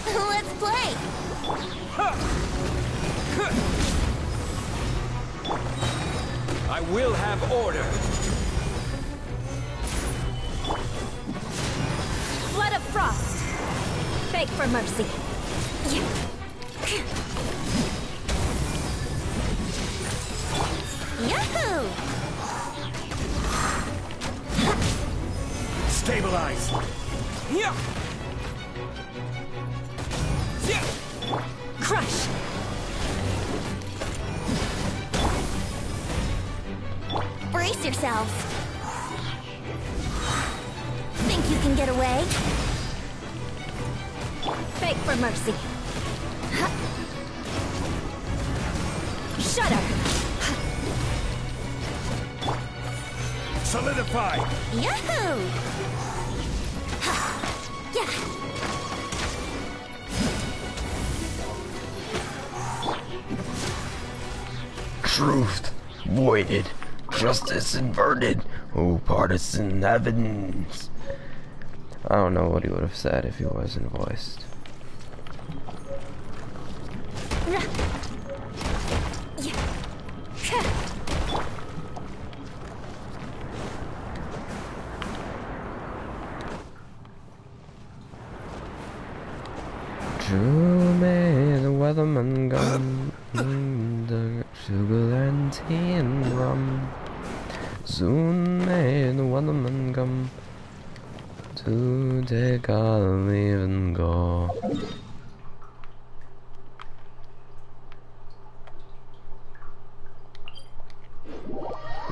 Let's play! I will have order. Blood of Frost. Beg for mercy. Yahoo! Stabilize! Yeah. Yeah. Crush. Brace yourselves. Think you can get away? Beg for mercy. Shudder. Solidify! Yahoo! Yeah. Truth voided, justice inverted. Oh, partisan heavens. I don't know what he would have said if he wasn't voiced. True may the weatherman come, the sugar and tea and rum. Soon may the weatherman come to take our leave and go.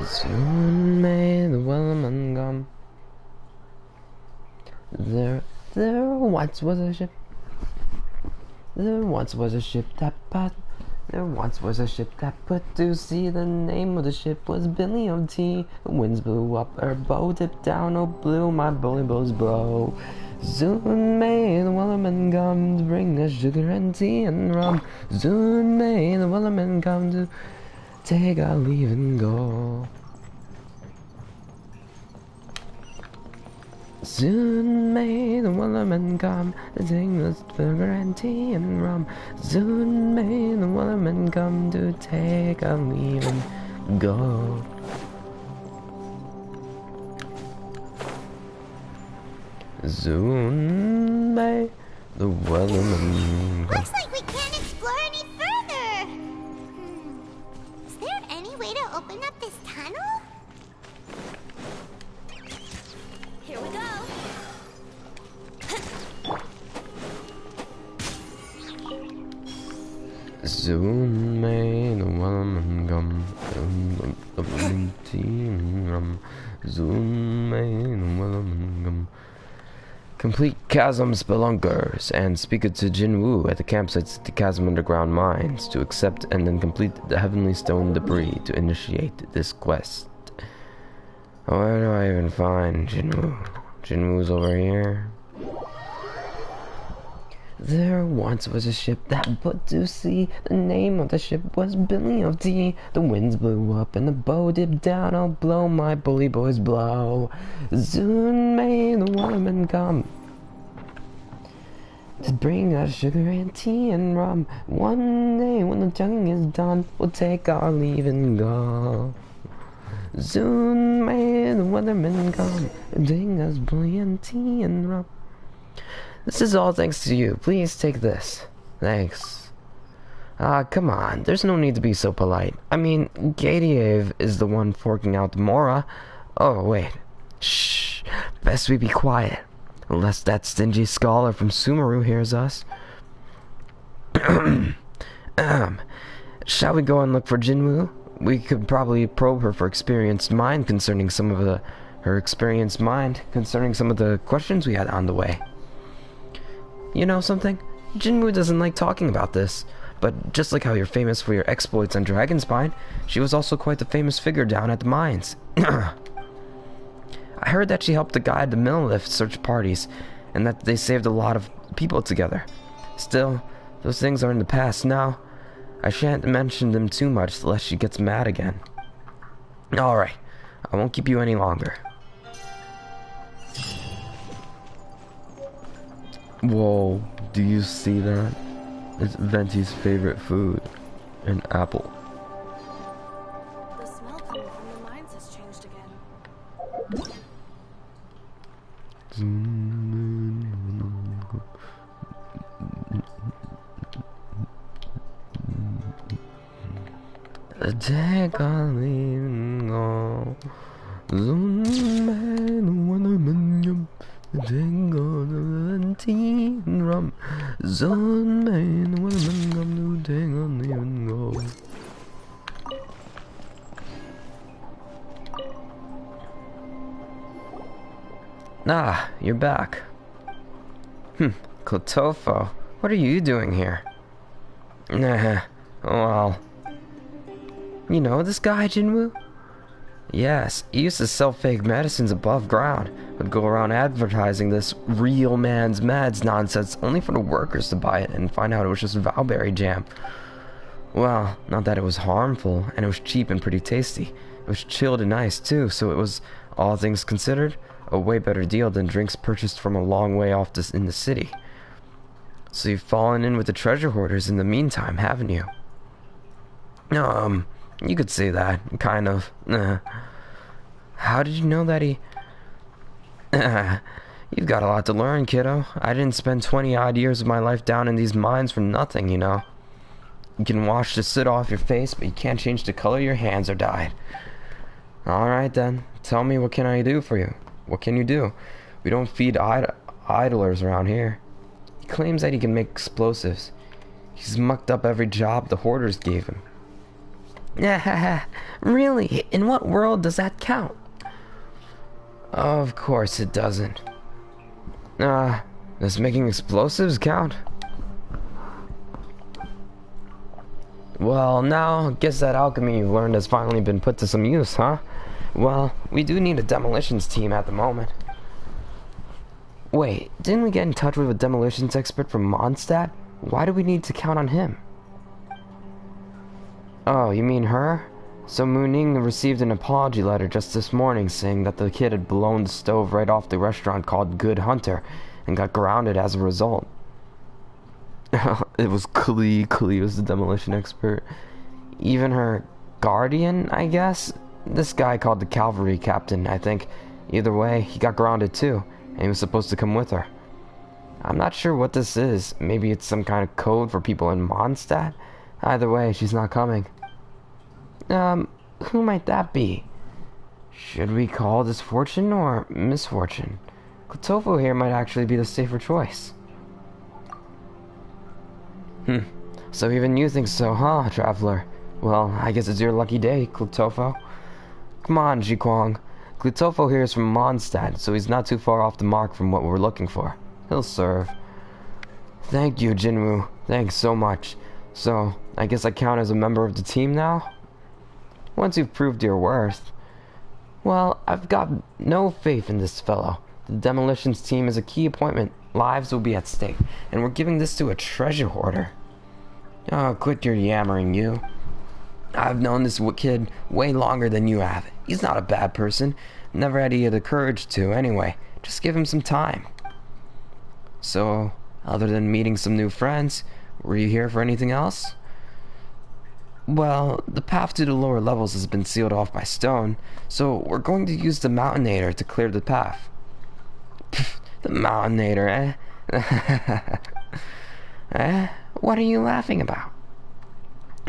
Soon may the weatherman come. There once was a ship. There once was a ship that put. There once was a ship that put to sea. The name of the ship was Billy of Tea. The winds blew up her bow, tipped down, oh blew my bully bows blow. Soon may the wellerman come to bring us sugar and tea and rum. Soon may the wellerman come to take our leave and go. Soon may the wellerman come to take us sugar and tea and rum. Soon may the wellerman come to take our leave and go. Soon may the wellerman come. Looks like we can't explore any further. Is there any way to open up this tunnel? Here we go. Soon may the wellerman come to the tea and rum. Soon may the wellerman come. Complete Chasm spelunkers and speak it to Jinwoo at the campsites at the Chasm underground mines to accept and then complete the heavenly stone debris to initiate this quest. Where do I even find Jinwoo? Jinwoo's over here. There once was a ship that put to sea. The name of the ship was Billy of Tea. The winds blew up and the bow dipped down. I'll blow my bully boys blow. Soon may the watermen come to bring us sugar and tea and rum. One day when the tonguing is done, we'll take our leave and go. Soon may the weathermen come and bring us bully and tea and rum. This is all thanks to you. Please take this. Thanks. Come on. There's no need to be so polite. I mean, Gadiev is the one forking out the Mora. Oh, wait. Shh. Best we be quiet. Unless that stingy scholar from Sumeru hears us. Shall we go and look for Jinwoo? We could probably probe her for experienced mind concerning some of the... Her experienced mind concerning some of the questions we had on the way. You know something? Jinwoo doesn't like talking about this, but just like how you're famous for your exploits on Dragonspine, she was also quite the famous figure down at the mines. I heard that she helped to guide the Millilift search parties, and that they saved a lot of people together. Still, those things are in the past now. I shan't mention them too much lest she gets mad again. Alright, I won't keep you any longer. Whoa, do you see that? It's Venti's favorite food, an apple. The smell coming from the mines has changed again. Take a leave go. Zoom man take on teen rum. Zone man woman take on leave go. Ah, you're back. Klotofo, what are you doing here? Nah, well... You know this guy, Jinwoo? Yes, he used to sell fake medicines above ground, would go around advertising this real man's meds nonsense only for the workers to buy it and find out it was just Valberry jam. Well, not that it was harmful, and it was cheap and pretty tasty. It was chilled and nice too, so it was, all things considered, a way better deal than drinks purchased from a long way off in the city. So you've fallen in with the treasure hoarders in the meantime, haven't you? You could say that, kind of. How did you know that he... You've got a lot to learn, kiddo. I didn't spend 20-odd years of my life down in these mines for nothing, you know. You can wash the soot off your face, but you can't change the color your hands are dyed. Alright then, tell me, what can I do for you? What can you do? We don't feed idlers around here. He claims that he can make explosives. He's mucked up every job the hoarders gave him. Really? In what world does that count? Of course it doesn't. Does making explosives count? Well, now, guess that alchemy you've learned has finally been put to some use, huh? Well, we do need a demolitions team at the moment. Wait, didn't we get in touch with a demolitions expert from Mondstadt? Why do we need to count on him? Oh, you mean her? So Mooning received an apology letter just this morning saying that the kid had blown the stove right off the restaurant called Good Hunter and got grounded as a result. It was Klee was the demolition expert. Even her guardian, I guess? This guy called the cavalry captain, I think. Either way, he got grounded too, and he was supposed to come with her. I'm not sure what this is. Maybe it's some kind of code for people in Mondstadt? Either way, she's not coming. Who might that be? Should we call this fortune or misfortune? Klotofo here might actually be the safer choice. So even you think so, huh, traveler? Well, I guess it's your lucky day, Klotofo. Come on, Jikwang. Klotofo here is from Mondstadt, so he's not too far off the mark from what we're looking for. He'll serve. Thank you, Jinwoo. Thanks so much. So, I guess I count as a member of the team now? Once you've proved your worth. Well, I've got no faith in this fellow. The demolitions team is a key appointment. Lives will be at stake, and we're giving this to a treasure hoarder. Oh, quit your yammering, you. I've known this kid way longer than you have. He's not a bad person. Never had he the courage to, anyway. Just give him some time. So, other than meeting some new friends, were you here for anything else? Well, the path to the lower levels has been sealed off by stone, so we're going to use the Mountainator to clear the path. The Mountainator, eh? What are you laughing about?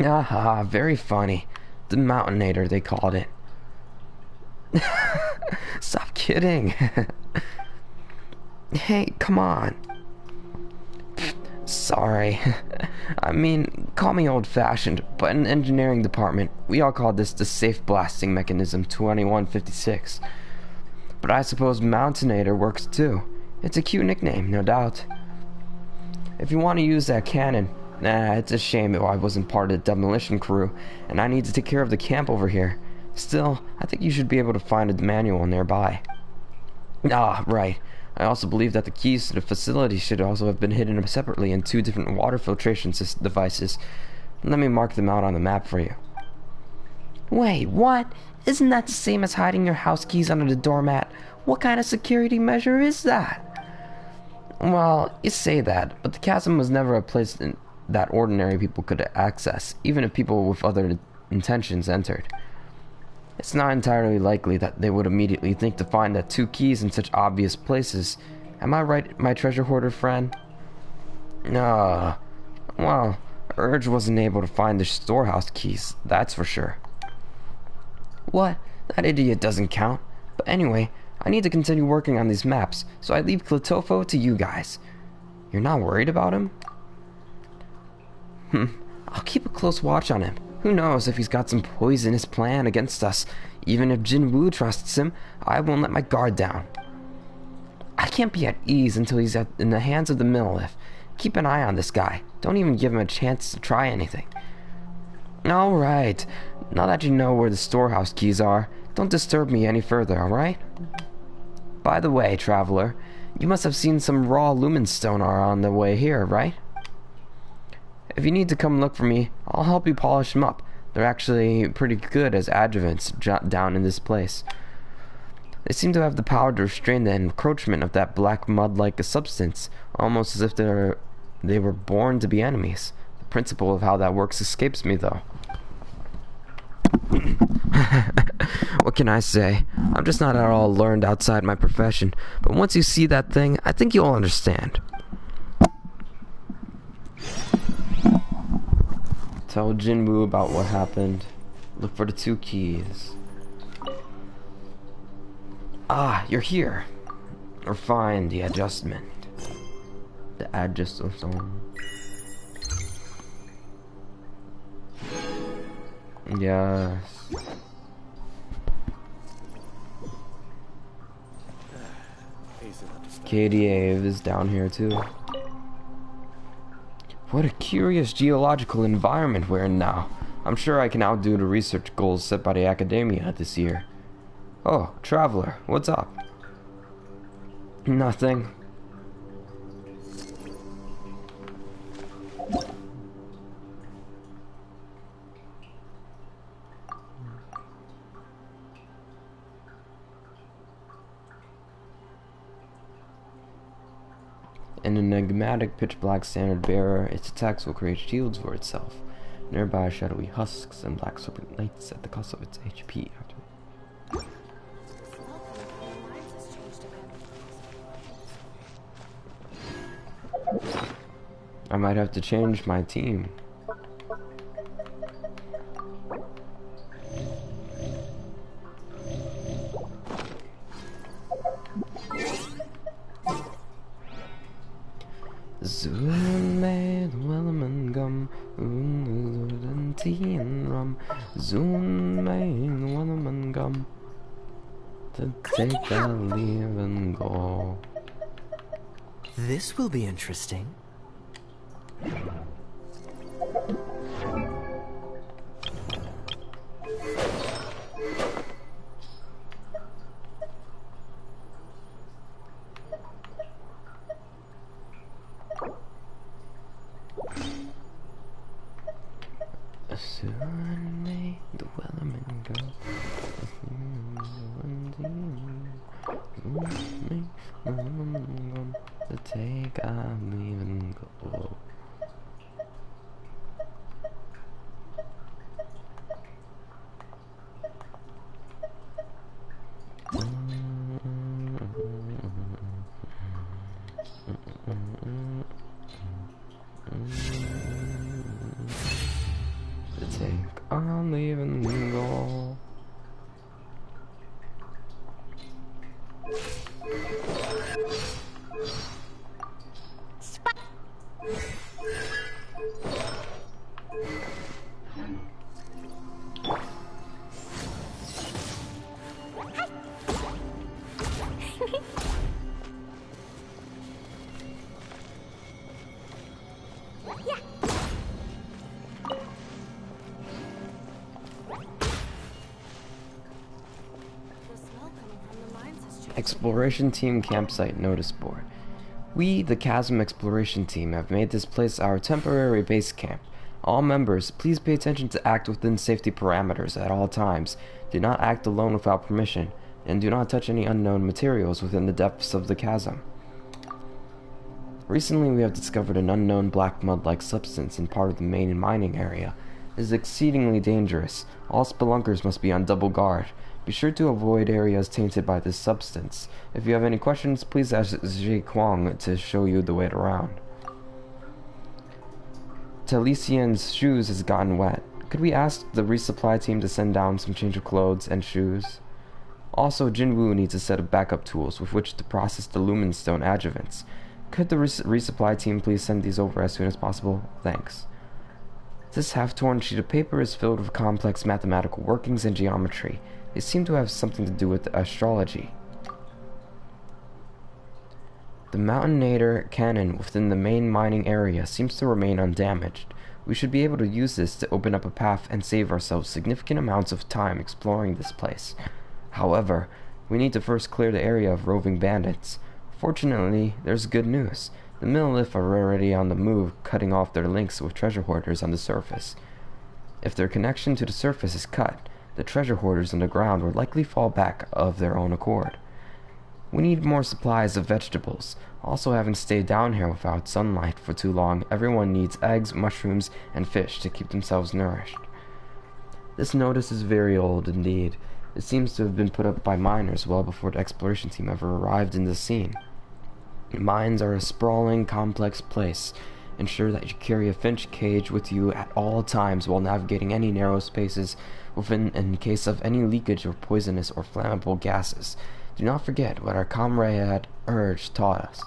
Aha, very funny. The Mountainator, they called it. Stop kidding. Hey, come on. Sorry. I mean, call me old-fashioned, but in the engineering department, we all call this the Safe Blasting Mechanism 2156. But I suppose Mountainator works too. It's a cute nickname, no doubt. If you want to use that cannon, it's a shame that I wasn't part of the demolition crew, and I need to take care of the camp over here. Still, I think you should be able to find a manual nearby. Ah, right. I also believe that the keys to the facility should also have been hidden separately in 2 different water filtration devices. Let me mark them out on the map for you. Wait, what? Isn't that the same as hiding your house keys under the doormat? What kind of security measure is that? Well, you say that, but the chasm was never a place that ordinary people could access, even if people with other intentions entered. It's not entirely likely that they would immediately think to find that 2 keys in such obvious places. Am I right, my treasure hoarder friend? Well, Urge wasn't able to find the storehouse keys, that's for sure. What? That idiot doesn't count. But anyway, I need to continue working on these maps, so I leave Cletofo to you guys. You're not worried about him? I'll keep a close watch on him. Who knows if he's got some poisonous plan against us. Even if Jinwoo trusts him, I won't let my guard down. I can't be at ease until he's in the hands of the Millilith. Keep an eye on this guy. Don't even give him a chance to try anything. Alright. Now that you know where the storehouse keys are, don't disturb me any further, alright? By the way, traveler, you must have seen some raw lumenstone on the way here, right? If you need to come look for me, I'll help you polish them up. They're actually pretty good as adjuvants down in this place. They seem to have the power to restrain the encroachment of that black mud-like substance, almost as if they were born to be enemies. The principle of how that works escapes me, though. What can I say? I'm just not at all learned outside my profession, but once you see that thing, I think you'll understand. Tell Jinwoo about what happened. Look for the 2 keys. Ah, you're here. Or find the adjustment. The adjustment. Yes. Katie Ave is down here too. What a curious geological environment we're in now. I'm sure I can outdo the research goals set by the academia this year. Oh, traveler, what's up? Nothing. An enigmatic pitch-black standard bearer, its attacks will create shields for itself. Nearby shadowy husks and black serpent knights at the cost of its HP. The smell coming from the mines has changed again. I might have to change my team. Zoom made Wellerman gum, and tea and rum. Zoom made Wellerman gum to take a leave and go. This will be interesting. Soon may the Wellerman go. Soon may Wellerman go to take a leave and go. Exploration Team Campsite Notice Board. We, the Chasm Exploration Team, have made this place our temporary base camp. All members, please pay attention to act within safety parameters at all times. Do not act alone without permission, and do not touch any unknown materials within the depths of the chasm. Recently, we have discovered an unknown black mud-like substance in part of the main mining area. It is exceedingly dangerous. All spelunkers must be on double guard. Be sure to avoid areas tainted by this substance. If you have any questions, please ask Ji Kwang to show you the way around. Talisian's shoes has gotten wet. Could we ask the resupply team to send down some change of clothes and shoes? Also, Jinwoo needs a set of backup tools with which to process the Lumenstone adjuvants. Could the resupply team please send these over as soon as possible? Thanks. This half-torn sheet of paper is filled with complex mathematical workings and geometry. They seem to have something to do with astrology. The Mountainator cannon within the main mining area seems to remain undamaged. We should be able to use this to open up a path and save ourselves significant amounts of time exploring this place. However, we need to first clear the area of roving bandits. Fortunately, there's good news. The Millilith are already on the move, cutting off their links with treasure hoarders on the surface. If their connection to the surface is cut, the treasure hoarders on the ground will likely fall back of their own accord. We need more supplies of vegetables. Also, having stayed down here without sunlight for too long, everyone needs eggs, mushrooms, and fish to keep themselves nourished. This notice is very old indeed. It seems to have been put up by miners well before the exploration team ever arrived in the scene. Mines are a sprawling, complex place. Ensure that you carry a finch cage with you at all times while navigating any narrow spaces within in case of any leakage of poisonous or flammable gases. Do not forget what our comrade Urge taught us.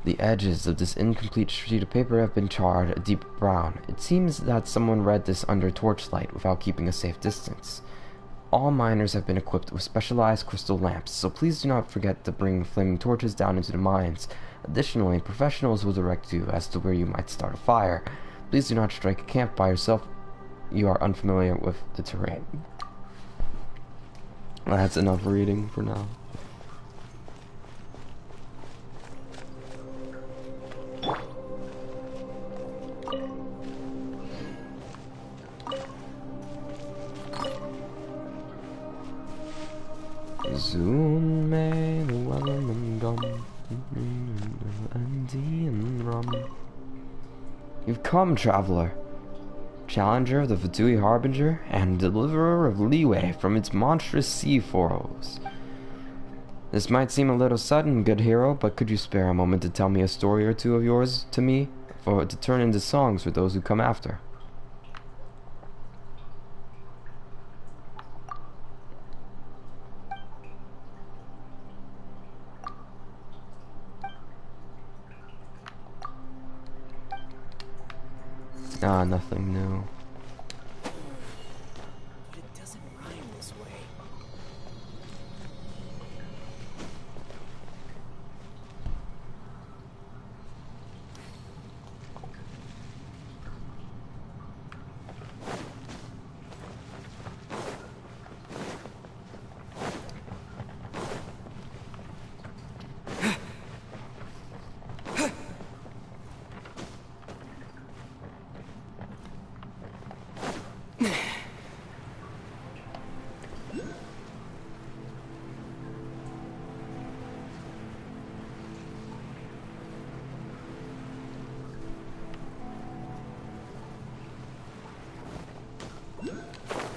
The edges of this incomplete sheet of paper have been charred a deep brown. It seems that someone read this under torchlight without keeping a safe distance. All miners have been equipped with specialized crystal lamps, so please do not forget to bring flaming torches down into the mines. Additionally, professionals will direct you as to where you might start a fire. Please do not strike a camp by yourself. You are unfamiliar with the terrain. That's enough reading for now. Soon may the wellerman come, and tea and rum. You've come, traveler, challenger of the Fatui Harbinger, and deliverer of leeway from its monstrous sea furrows. This might seem a little sudden, good hero, but could you spare a moment to tell me a story or two of yours to me, for to turn into songs for those who come after? Ah, nothing new. It doesn't rhyme this way.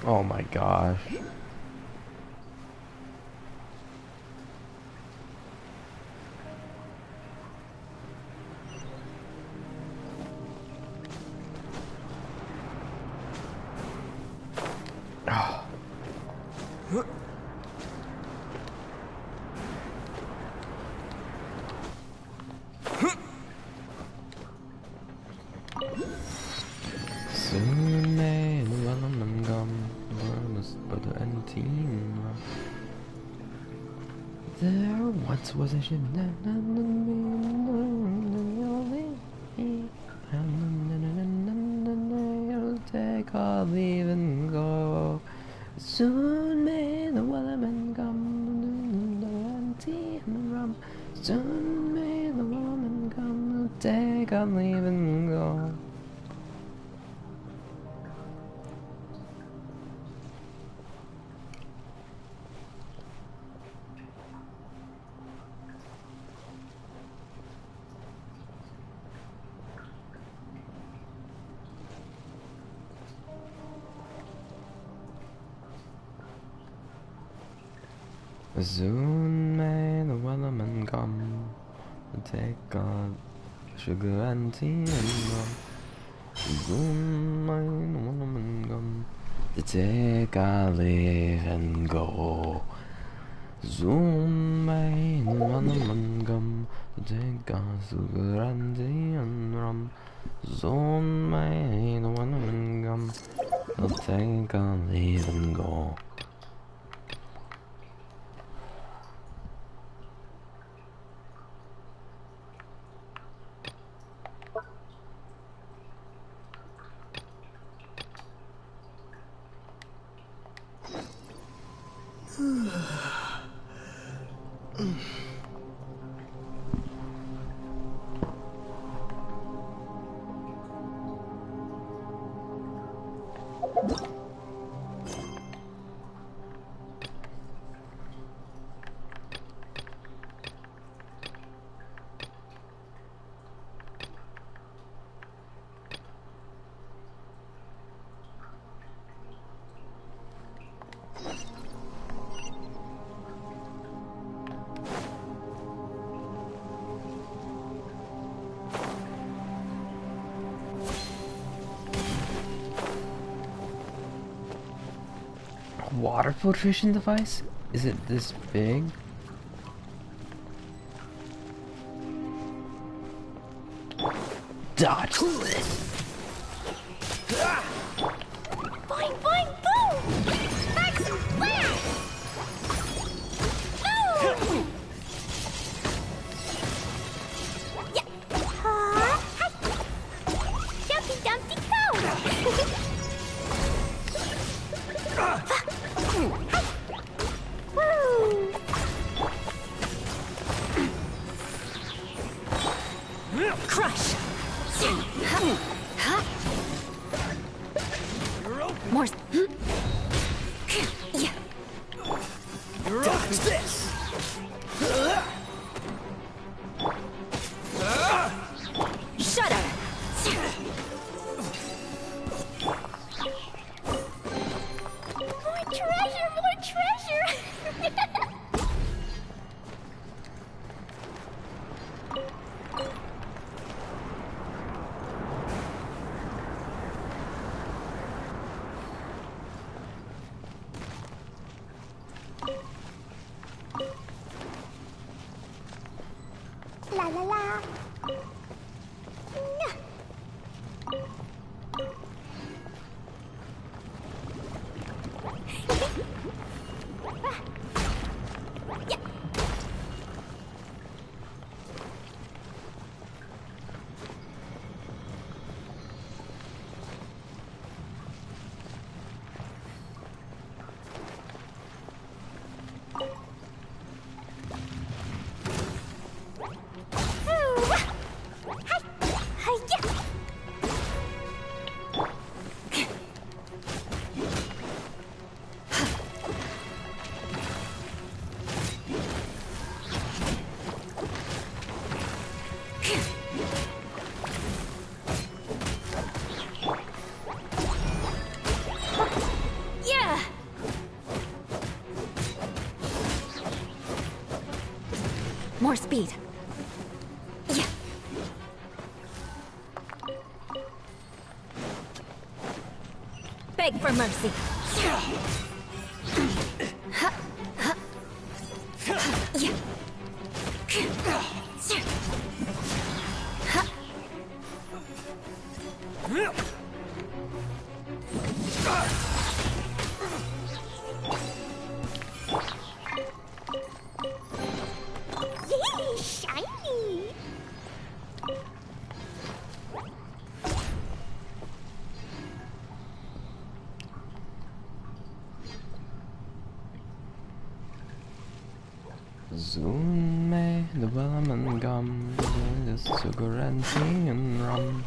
Oh my gosh. Soon may the wellerman come, butter and tea. There once was a ship that take our leave and go. Soon may the wellerman come. Soon may the woman come to take our leave and go. Soon may the wellerman come to take our sugar and tea and rum. Soon may the wellerman come to take our leave and go. Soon may the wellerman come to take our sugar and tea and rum. Soon may the wellerman come to take our leave and go. Water filtration device? Is it this big? Dodge this! Boing, boing, boom! Max blast! No! Yeah. Hi. Dumpty Dumpty Go! Crush! More. Yeah. Dodge this! Shudder! More treasure! More treasure! La la la. More speed. Yeah. Beg for mercy. Yeah. Shiny! Zoom me the lemon gum, the sugar and tea and rum.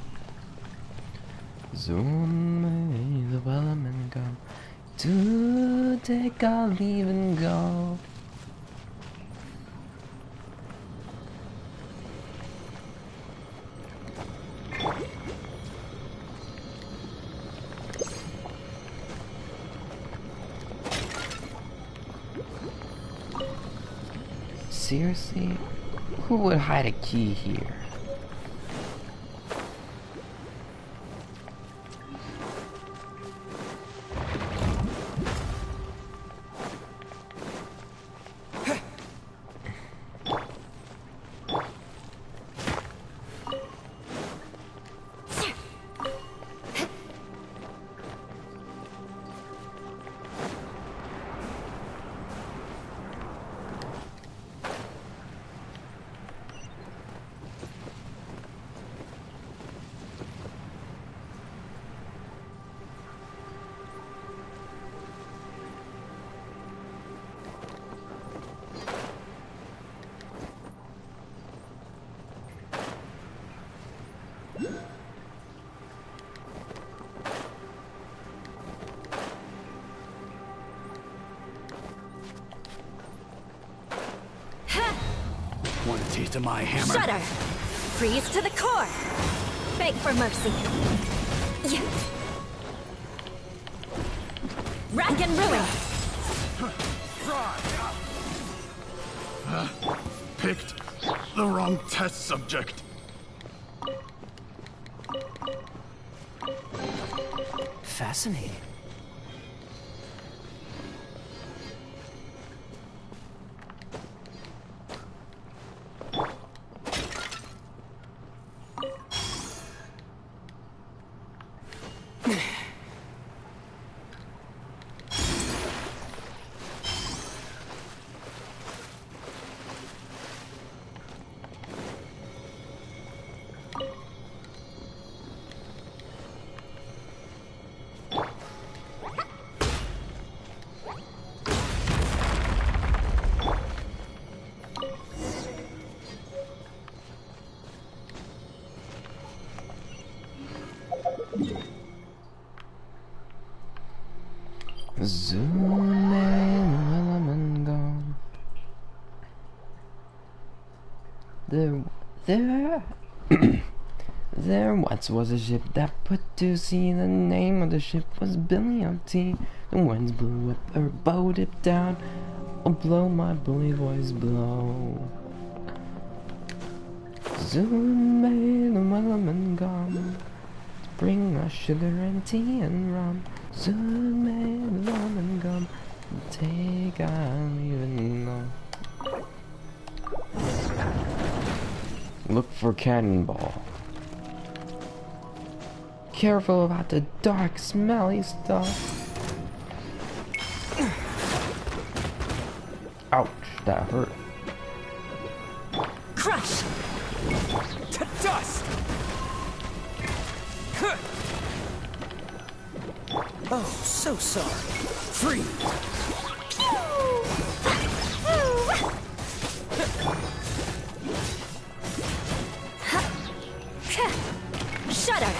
Zoom me the lemon gum, to take our leave and go. Seriously? Who would hide a key here? Want a taste of my hammer? Shudder! Freeze to the core! Beg for mercy! Yeah. Rack and ruin! Picked the wrong test subject. Fascinating. Zoom in lemon gum. There once was a ship that put to sea. The name of the ship was Billy O.T. The winds blew up her boat it down. Oh, blow my bully voice, blow. Zoom in lemon gum. Bring us sugar and tea and rum. Zoom in lemon gum. Take on even know. Look for cannonball. Careful about the dark, smelly stuff. Ouch, that hurt. Crush! To dust! Oh, so sorry. Free! Shudder!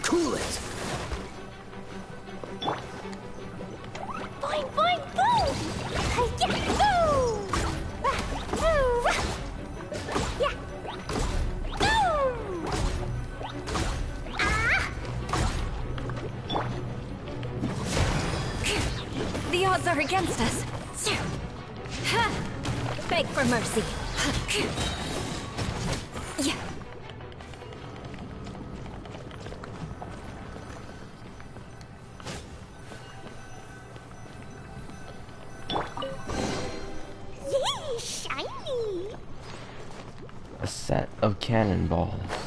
Cool it! Boing, boing, boo! Yeah, boo! Boo! Yeah. Boo! Ah! The odds are against us. Beg for mercy. Yeah. Yay, shiny! A set of cannonballs.